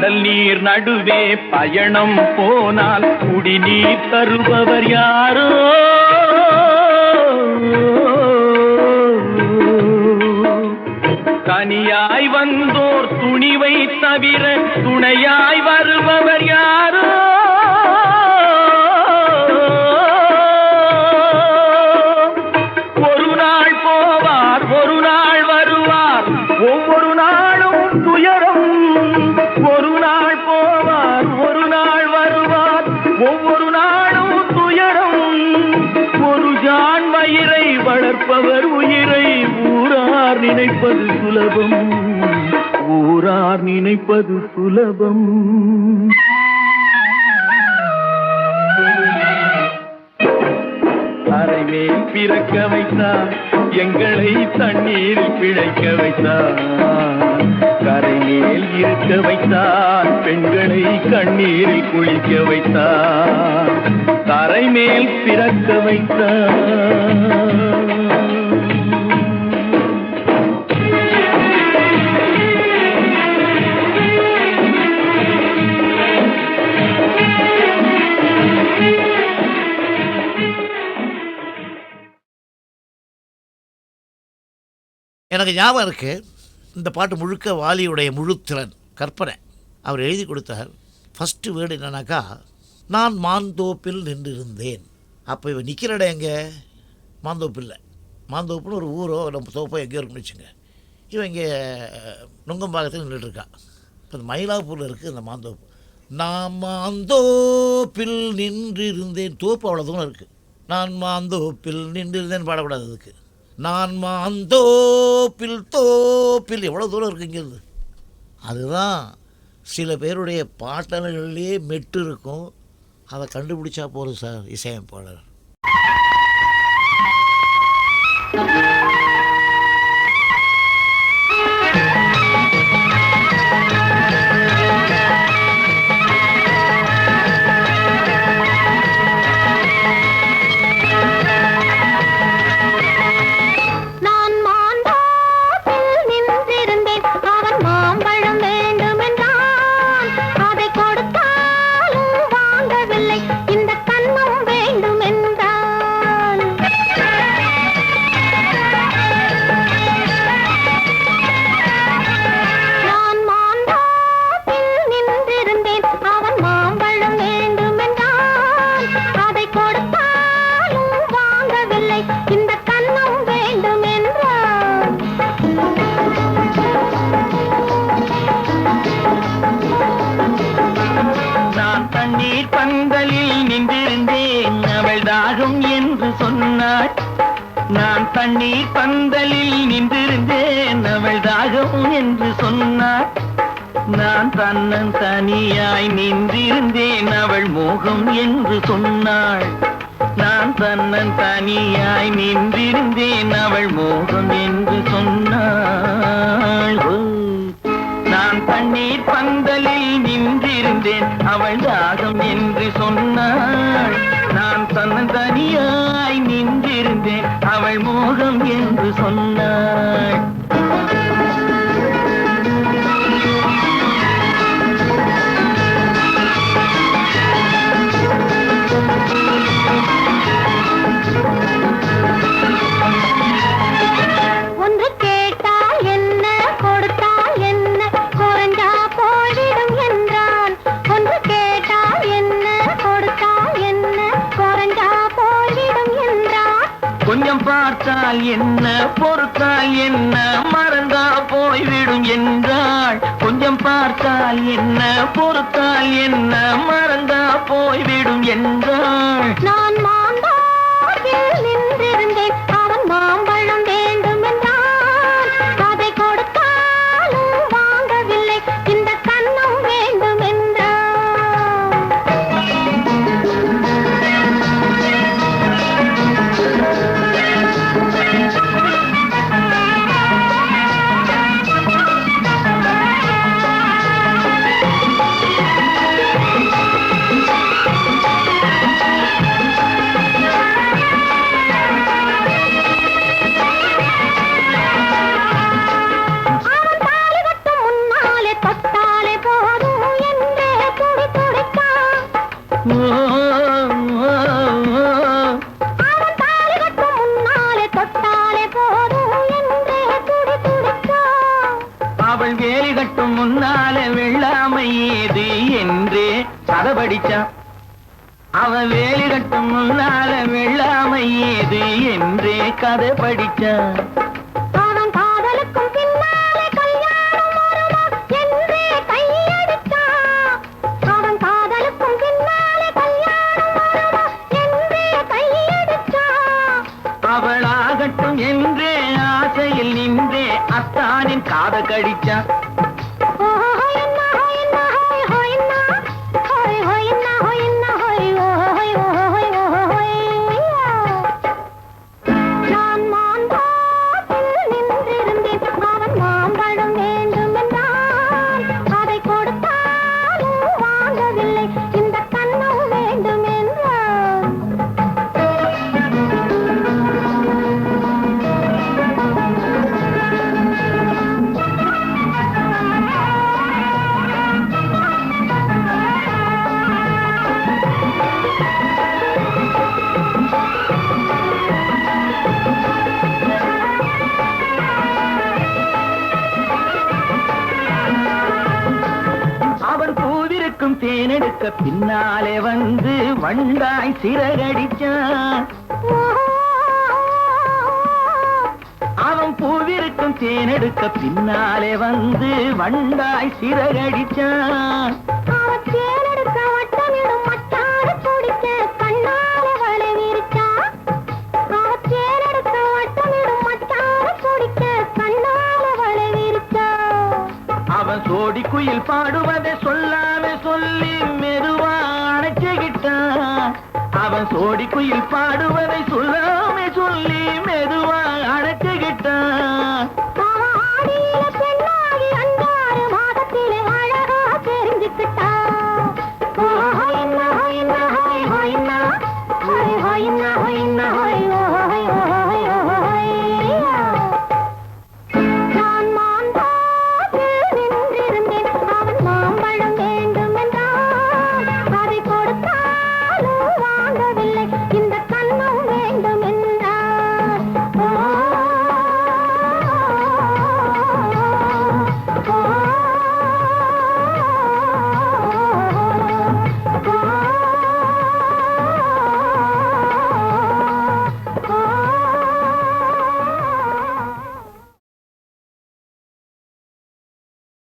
கடல் நீர் நடுவே பயணம் போனால் குடிநீர் தருபவர் யாரோ? தனியாய் வந்தோர் துணிவை தவிர துணையாய் வருபவர் யாரோ? ஒரு நாள் போவார், ஒரு நாள் வருவார், ஒவ்வொரு நாளும் துயரம். ஒரு நாள் போவார், ஒரு நாள் வருவார், ஒவ்வொரு நாளும் துயரம். ஒரு ஜான் வயிறை வளர்ப்பவர் உயிரை ஊரார் நினைப்பது சுலபம், ஊரார் நினைப்பது சுலபம். அரைமேல் பிறக்க வைத்தார், எங்களை தண்ணீரில் பிழைக்க வைத்தார். கரைமேல் இருக்க வைத்தார், பெண்களை கண்ணீரில் குளிக்க வைத்தார். கரைமேல் பிறக்க வைத்தார். எனக்கு ஞாபகம் இருக்கு, இந்த பாட்டு முழுக்க வாலியுடைய முழுத்திறன் கற்பனை. அவர் எழுதி கொடுத்தார். ஃபஸ்ட்டு வேர்டு என்னன்னாக்கா, நான் மாந்தோப்பில் நின்றிருந்தேன். அப்போ இவன் நிற்கிற இடம் எங்கே? மாந்தோப்பில். மாந்தோப்புன்னு ஒரு ஊரோ நம்ம தோப்போ எங்கேயோ இருக்குன்னு வச்சுங்க. இவன் இங்கே நுங்கம்பாக்கத்தில் நின்றுட்டுருக்கா. இப்போ மயிலாப்பூரில் இருக்குது இந்த மாந்தோப்பு. நான் மாந்தோப்பில் நின்றிருந்தேன். தோப்பு அவ்வளோ தூரம் இருக்குது. நான் மாந்தோப்பில் நின்றிருந்தேன் பாடக்கூடாது. அதுக்கு நான் மாந்தோப்பில் தோப்பில் எவ்வளோ தூரம் இருக்குங்கிறது. அதுதான் சில பேருடைய பாட்டல்களிலே மெட்டு இருக்கும். அதை கண்டுபிடிச்சா போதும் சார் இசையமைப்பாளர். நான் தண்ணீர் பந்தலில் நின்றிருந்தேன், அவள் தாகம் என்று சொன்னார். நான் தன்னன் தனியாய் நின்றிருந்தேன், அவள் மோகம் என்று சொன்னாள். நான் தன்னன் தனியாய் நின்றிருந்தேன், அவள் மோகம் என்று சொன்னாள். நான் தண்ணீர் பந்தலில் நின்றிருந்தேன், அவள் தாகம் என்று சொன்னாள். நான் தன்னன் தனியாய் நின்றிருந்தேன், அவள் மோகம் என்று சொன்னாள். கொஞ்சம் பார்த்தால் என்ன, பொறுத்தால் என்ன, மறந்தா போய்விடும் என்றாள். கொஞ்சம் பார்த்தால் என்ன, பொறுத்தால் என்ன, மறந்தா போய்விடும் என்றாள். நான் மாந்தோப்பில் நின்றிருந்தேன், அவன் மாம்பழம் வேண்டும் என்றான். அதை கொடுத்தாலும் அவள் வேலி கட்டும் முன்னால வெள்ளாமை ஏது என்றே கதை படிச்சான். அவன் வேலி கட்டும் முன்னால வெள்ளாமை ஏது என்றே கதை படிச்சான். அவன் காதலுக்கும் பின்னாலே கல்யாணம் வருமா என்றே கையடிச்சான். அவன் காதலுக்கும் பின்னாலே கல்யாணம் வருமா என்றே கையடிச்சான். அவளாகட்டும் என்றே ஆசையில் நின்றே அத்தானின் காத கடிச்சான். தேனெடுக்க பின்னாலே வந்து வண்டாய் சிறகடிச்சான். அவன் பூவிருக்கும் தேனெடுக்க பின்னாலே வந்து வண்டாய் சிறகடிச்சான். தேனெடுக்க வட்டமிடும் மட்டார குடிக்க கண்ணாலே வளை விரிச்சான். தேனெடுக்க வட்டமிடும் மட்டார குடிக்க கண்ணாலே வளை விரிச்சான். அவன் சோடி குயில் பாடுவதை சொல்லாம சொல்லி மெதுவா அணைச்சுக்கிட்டான். அவன் சோடி குயில் பாடுவதை சொல்லாம சொல்லி மெதுவா அணைச்சுக்கிட்டான். ஆடியில பெண்ணாகி 5 மாதத்திலே அழகா தெரிஞ்சுக்கிட்டான். நான் மாந்தோப்பில் நின்றிருந்தேன். அவன் மாம்பழம் வேண்டும் என்றான். அதை கொடுத்தாலும் வாங்கவில்லை. இந்த கண்ணம் வேண்டும் என்றான்.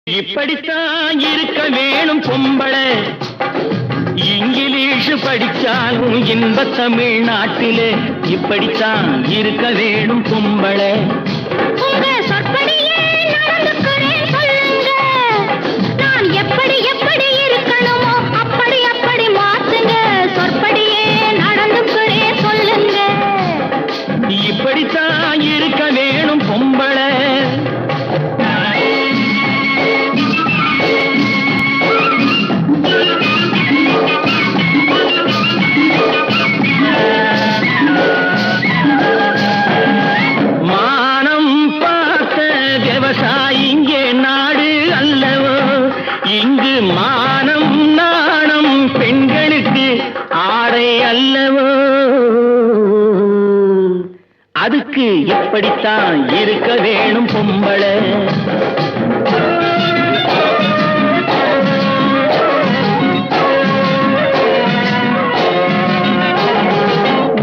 இப்படித்தான் இருக்க வேணும் பொம்பளை. இங்கிலீஷ் படிச்சாலும் இன்ப தமிழ்நாட்டிலே இப்படித்தான் இருக்க வேணும் பொம்பளை. உங்க சொற்படியே நடந்துக்கிறேன் சொல்லுங்க. நான் எப்படி எப்படி இருக்கணுமோ அப்படி அப்படி மாத்துங்க. சொற்படியே நடந்துக்கிறேன் சொல்லுங்க. இப்படித்தான் இருக்க வேணும் பொம்பளை. மானம் பார்த்த விவசாயி இங்கே நாடு அல்லவோ. இங்கு மானம் நாணம் பெண்களுக்கு ஆடை அல்லவோ. அதுக்கு எப்படித்தான் இருக்க வேணும் பொம்பளை.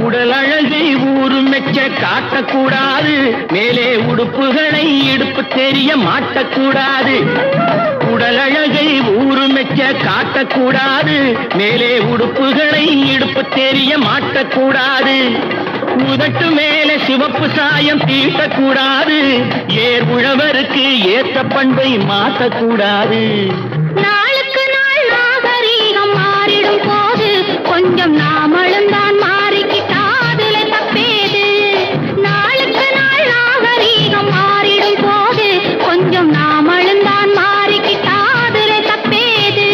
உடல் அழகை ஊரு மெச்ச காட்டக்கூடாது. மேலே உடுப்புகளை இடுப்பு தெரிய மாட்டக்கூடாது. உடல் அழகை ஊரு மெச்ச காட்டக்கூடாது. மேலே உடுப்புகளை இடுப்பு தெரிய மாட்டக்கூடாது. உதட்டு மேலே சிவப்பு சாயம் தீட்டக்கூடாது. ஏர் உழவருக்கு ஏற்ற பண்பை மாற்றக்கூடாது. நாளுக்கு நாள் நாகரீகம் மாறிடும் போது கொஞ்சம் நாமளும் தான் மாறிக்கிட்டாதுல தப்பேது. நாளுக்கு நாள் நாகரீகம் மாறிடும் போது கொஞ்சம் நாமளும் தான் மாறிக்கிட்டாதுல தப்பேது.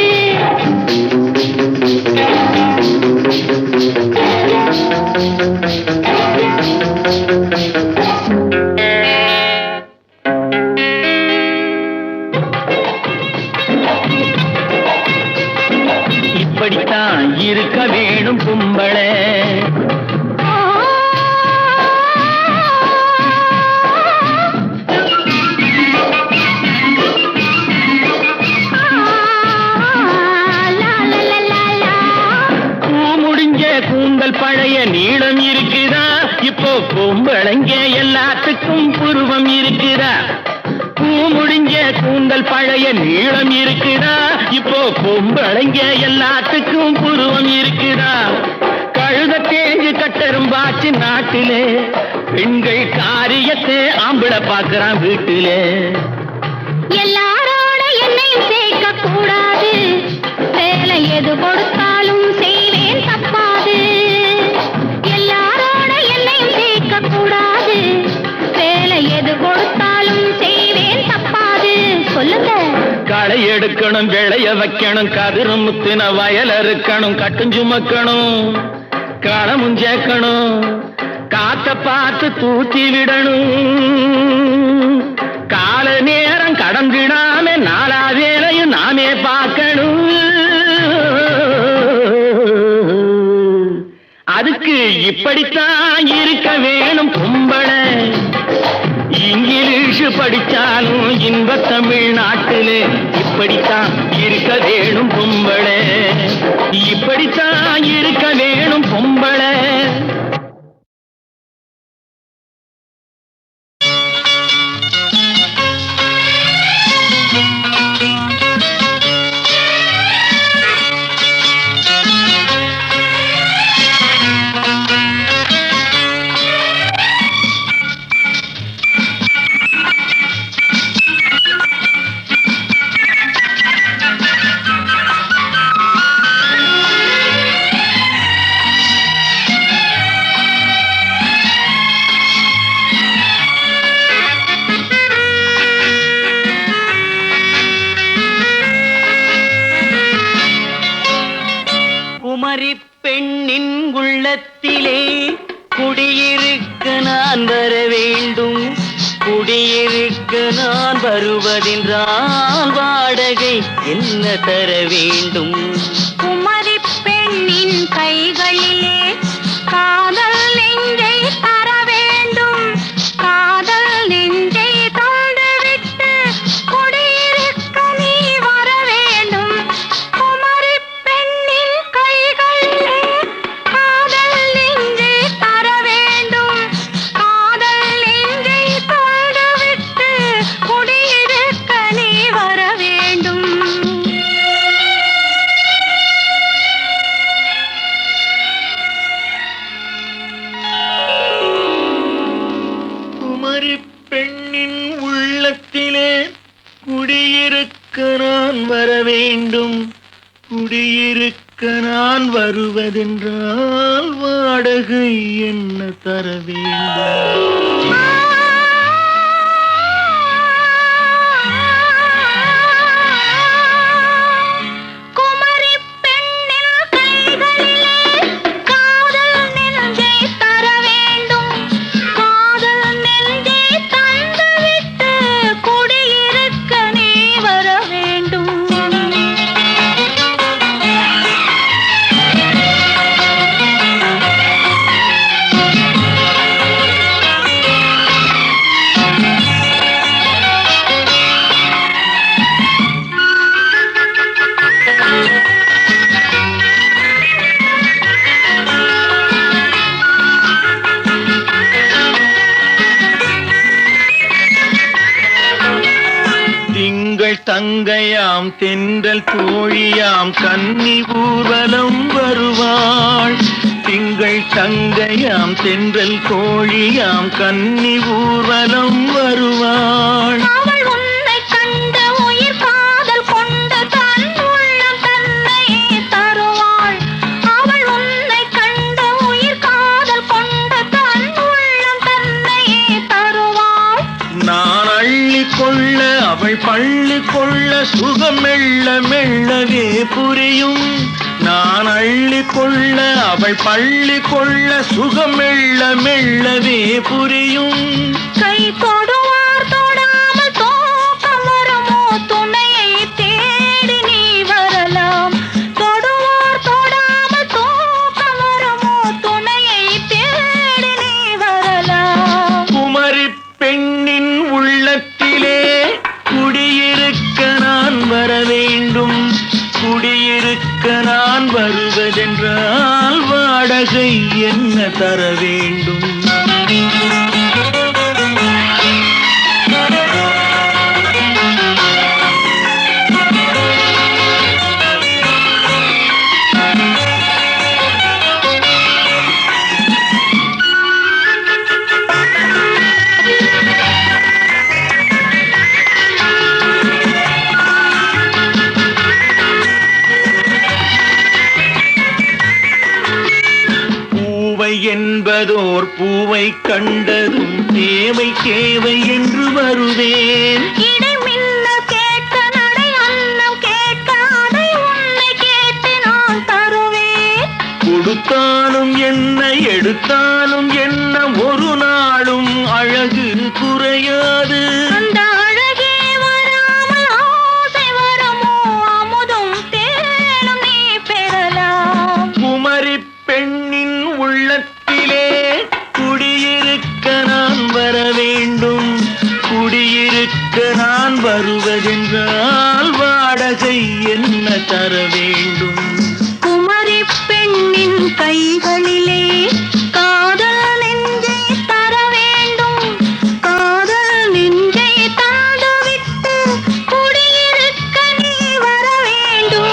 இப்படித்தான் இருக்க வேணும் பொம்பளை. கூந்தல் பழைய நீளம் இருக்குதா, இப்போ பொம்பளைங்க எல்லாத்துக்கும் புருவம் இருக்குதா. பூ முடிஞ்ச கூந்தல் பழைய நீளம் இருக்குதா, இப்போ பொம்பளைங்க எல்லாத்துக்கும் புருவம் இருக்குதா. கழுத தேஞ்சு கட்டரும்பாச்சு நாட்டிலே, பெண்கள் காரியத்தை ஆம்பளை பார்க்கறான் வீட்டிலே. எல்லாரோட என்னையும் சேர்க்க கூடாது, வேலை எது கொடுத்தாலும் செய்வேன் தப்பாது. எல்லாரோட என்னையும் சேர்க்க கூடாது, வேலை எது கொடுத்தாலும் செய்வேன் தப்பாது. சொல்லுங்க. களை எடுக்கணும், விளைய வைக்கணும், கதிரும் முத்தின வயல் அறுக்கணும், கட்டும் சுமக்கணும், களமும் சேர்க்கணும், காத்த பார்த்து தூத்தி விடணும். கால நேரம் கடந்திடாம நாலா வேலையும் நாமே பார்க்கணும். அதுக்கு இப்படித்தான் இருக்க வேணும் பொம்பளை. இங்கிலீஷ் படிச்சாலும் இன்ப தமிழ்நாட்டிலே இப்படித்தான் இருக்க வேணும் பொம்பளை. இப்படித்தான் இருக்க வேணும் பொம்பளை. குமரி பெண்ணின் உள்ளத்திலே குடியிருக்க நான் வர வேண்டும். குடியிருக்க நான் வருவதென்றால் வாடகை என்ன தர வேண்டும்? குமரி பெண்ணின் கைகளிலே காதல் நெஞ்சை தர வேண்டும். காதல் நெஞ்சை தந்துவிட்டு குடியிருக்க நீ வர வேண்டும். குமரி பெண்ணின் கைகளிலே காதல் நெஞ்சை தர வேண்டும். காதல் நெஞ்சை தந்துவிட்டு குடியிருக்க நீ வர வேண்டும். குமரி பெண்ணின் உள்ளத்திலே குடியிருக்க நான் வர வேண்டும். குடியிருக்க நான் வருவதென்றால் வாடகை என்ன தர வேண்டும்? குமரி பெண்ணின் கைகளிலே காதல் நெஞ்சை தர வேண்டும். காதல் நெஞ்சை தந்துவிட்டு குடியிருக்க நீ வர வேண்டும். திங்கள் தங்கையாம் தென்றல் தோழியாம் கன்னி ஊர்வலம் வருவாள். திங்கள் தங்கையாம் தென்றல் தோழியாம் கன்னி ஊர்வலம் வருவாள். அவள் உன்னை கண்டு உயிர் காதல் கொண்டு தன் உள்ளம் தன்னையே தருவாள். அவள் உன்னை கண்டு உயிர் காதல் கொண்டு தன் உள்ளம் தன்னையே தருவாள். நான் அள்ளி கொள்ள அவள் பள்ளி கொள்ள சுகம் மெல்ல மெல்லவே புரியும். நான் அள்ளி கொள்ள அவள் பள்ளி கொள்ள சுகம் மெல்ல மெல்லவே புரியும். கை தொடுவார் தொடாமல் தூக்கம் வருமோ, துணையை தேடி நீ வரலாம். தொடுவார் தொடாமல் தூக்கம் வருமோ, துணையை தேடி நீ வரலாம். குமரி பெண்ணின் உள்ளத்திலே குடியிருக்க நான் வர வேண்டும். குடியிருக்க நான் வருவதென்றால் வாடகை வாடகை என்ன தர வேண்டும்? என்பதோர் பூவை கண்டதும் தேவை தேவை என்று வருவேன். இடைமின்ன கேட்க நடை அன்னம் கேட்க அதை உன்னை கேட்டு நான் தருவேன். கொடுத்தாலும் என்ன எடுத்தாலும் என்ன ஒரு நாளும் அழகு குறையாது. அந்த அழகே வராமல் ஆசை வரமோ அமுதும் தேனும் நீ பெறலாம். குமரி பெண்ணின் உள்ளத்திலே குடியிருக்க நான் வர வேண்டும். குடியிருக்க நான் வருவதென்றால் வாடகை என்ன தர வேண்டும்? குமரி பெண்ணின் கைகளிலே காதல் நெஞ்சை தர வேண்டும். காதல் நெஞ்சை தந்துவிட்டு குடியிருக்க நீ வர வேண்டும்.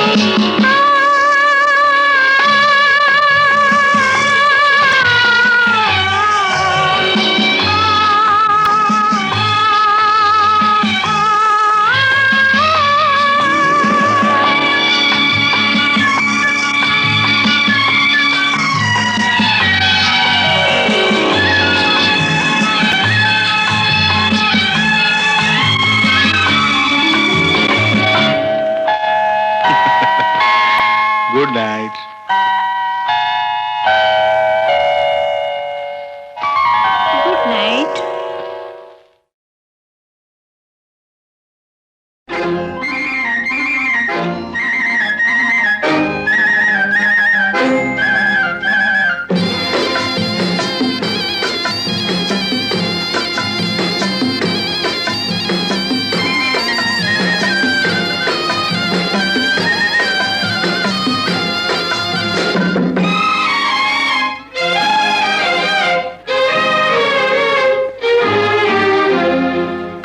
Good night. Good night.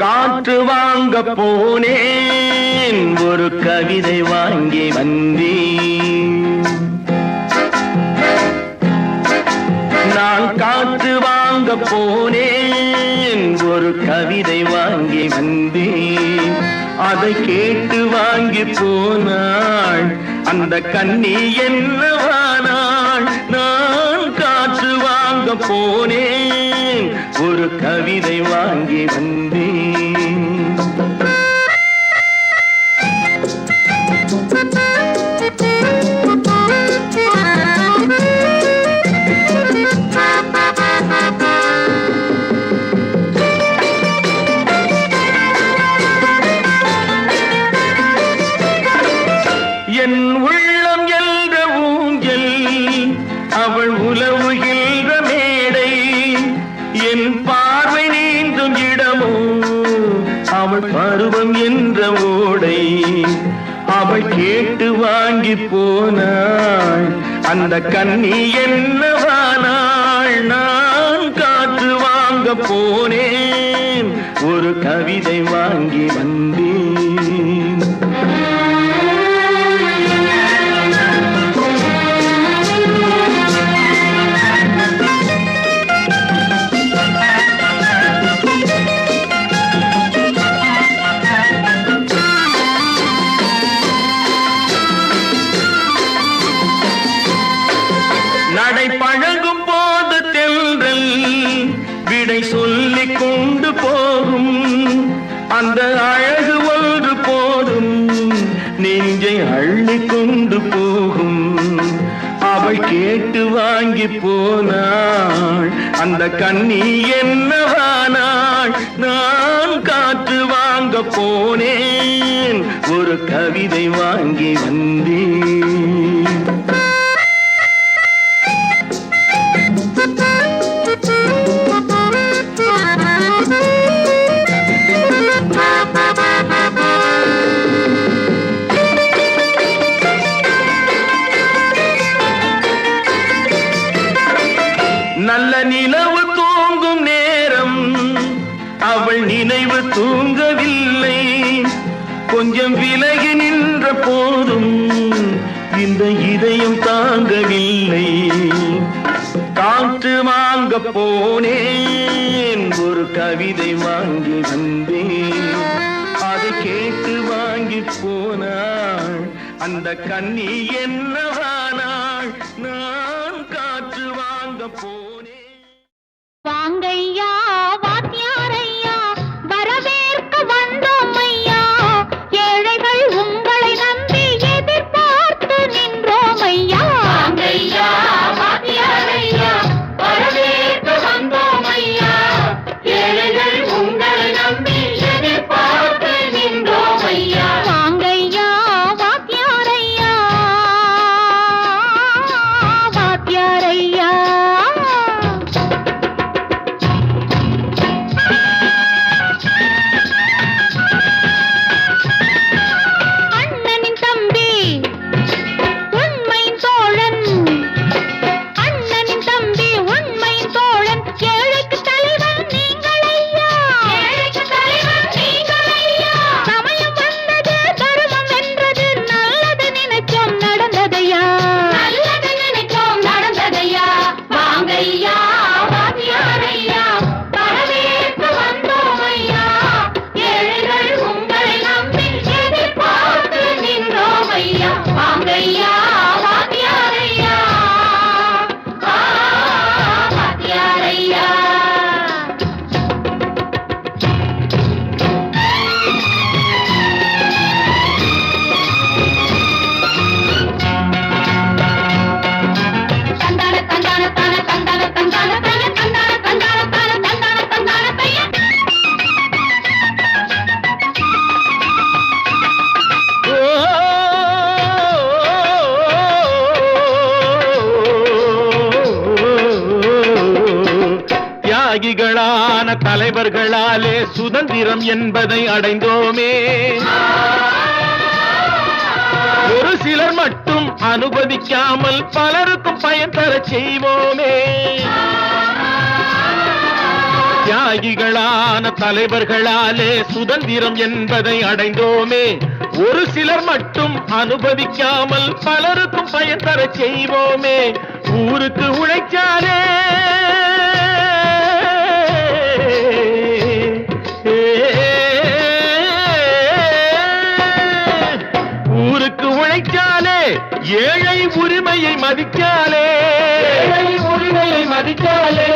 காற்று வாங்க போனேன், ஒரு கவிதை வாங்கி வந்தேன். நான் காற்று வாங்க போனேன், ஒரு கவிதை வாங்கி வந்தேன். அதை கேட்டு வாங்கி போனாள் அந்த கண்ணி என்னவானாள். நான் காற்று வாங்க போனேன், ஒரு கவிதை வாங்கி வந்தேன். என் உள்ளம் என்ற ஊஞ்சல், அவள் உலவுகின்ற மேடை. என் பார்வை நீந்தும் இடமோ அவள் பருவம் என்ற ஓடை. அவள் கேட்டு வாங்கி போனாள் அந்த கண்ணி என்னவானாள். நான் காற்று வாங்க போனேன், ஒரு கவிதை வாங்கி வந்தேன். நடை பழகும் போது தென்றல் விடை சொல்லிக் கொண்டு போகும். அந்த அழகு ஒன்று போதும் நெஞ்சை அள்ளி கொண்டு போகும். அவள் கேட்டு வாங்கி போனாள் அந்த கண்ணி என்னவானாள். நான் காற்று வாங்க போனேன், ஒரு கவிதை வாங்கி வந்தேன். கொஞ்சம் விலகி நின்ற போதும் இந்த இதயம் தாங்கவில்லை. காற்று வாங்க போனேன், ஒரு கவிதை வாங்கி வந்தேன். அதை கேட்டு வாங்கி போனாள் அந்த கண்ணி என்னவானாள். நான் காற்று வாங்க போனேன். வாங்கையா வாத்தியாரையா, வரவேற்க வந்தோம் ஐயா. ஏழைகள் உங்களை நம்பி எதிர்பார்த்து நின்றோம் ஐயா. வாங்கையா வாத்தியாரையா, வரவேற்க வந்தோம் ஐயா. ஏழைகள் உங்களை நம்பி எதிர்பார்த்து நின்றோம் ஐயா. வாங்கையா வாத்தியாரையா, வாத்தியாரையா. அண்ணனின் தம்பி உண்மையின் தோழன், அண்ணனின் தம்பி உண்மையின் தோழன். ஏழைக்கு தலைவன் நீங்கள் ஐயா, ஏழைக்கு தலைவன் நீங்கள் ஐயா. சமயம் வந்தது, தர்மம் வென்றது, நல்லது நினைச்சோம் நடந்ததையா, நல்லது நினைச்சோம் நடந்ததையா. வாங்கையா வாத்தியாரையா, வரவேற்க வந்தோம் ஐயா. ஏழைகள் உங்களை நம்பி எதிர்பார்த்து நின்றோம் ஐயா. வாங்கையா வாத்தியாரையா, வாத்தியாரையா. தந்தான தந்தான தான தந்தான தந்தான தைய, தந்தான தந்தான தான தந்தான தந்தான தைய. தியாகிகளான தலைவர்களாலே சுதந்திரம் என்பதை அடைந்தோமே. ஒரு சிலர் மட்டும் அனுமதிக்காமல் பலருக்கும் பயன் தர செய்வோமே. தியாகிகளான தலைவர்களாலே சுதந்திரம் என்பதை அடைந்தோமே. ஒரு சிலர் மட்டும் அனுபவிக்காமல் பலருக்கும் பயன் தர செய்வோமே. ஊருக்கு உழைச்சாலே ஊருக்கு உழைச்சாலே, ஏழை உரிமையை மதிச்சாலே, உரிமையை மதிச்சாலே.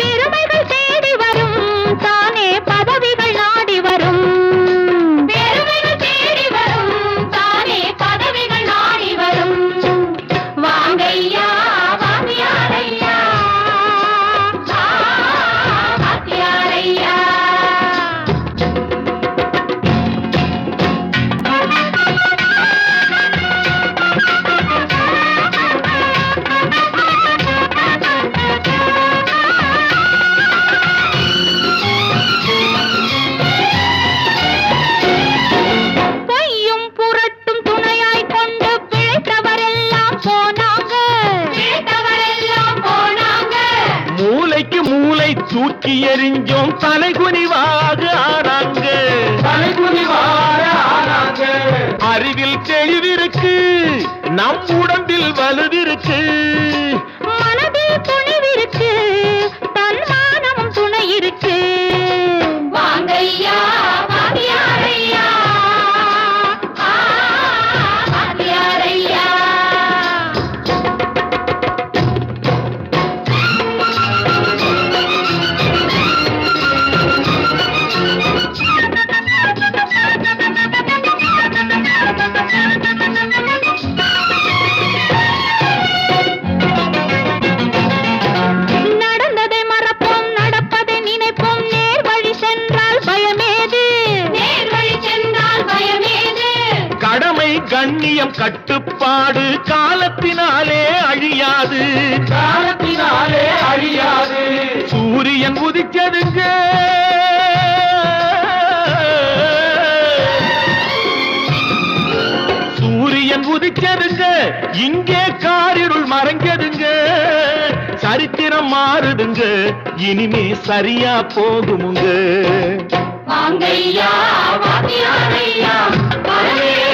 பெருமைகள் தேடி வரும், தானே பதவிகள் நாடி வரும். பெருமைகள் தேடி வரும், தானே பதவிகள் நாடி வரும். வாங்கையா வாத்தியாரையா, வாத்தியாரையா. பொய்யும் புரட்டும் துணையாய் கொண்டு பிழைத்தவரெல்லாம் போனாங்க, பிழைத்தவரெல்லாம் போனாங்க. மூளைக்கு மூளை தூக்கி எறிஞ்சோம், தலைகுனிவாக ஆனாங்க, தலைகுனிவாக ஆனாங்க. அறிவில் தெளிவிருக்கு, நம் உடம்பில் வலுவிருக்கு, மனதில் துணிவிருக்கு, தன்மானமும் துணை இருக்கு. வாங்கையா வாத்தியாரையா, வாத்தியாரையா. நடந்ததை மறப்போம், நடப்பதை நினைப்போம். நேர் வழி சென்றால் பயமேது, நேர் வழி சென்றால் பயமேது. கடமை கண்ணியம் கட்டுப்பாடு காலத்தினாலே அழியாது, காலத்தினாலே அழியாது. சூரியன் உதிச்சதுங்க, சூரியன் உதிச்சதுங்க, இங்கே காரிருள் மறைஞ்சதுங்க. சரித்திரம் மாறுதுங்க, இனிமே சரியா போகுமுங்க. வாங்கையா வாத்தியாரையா வரவே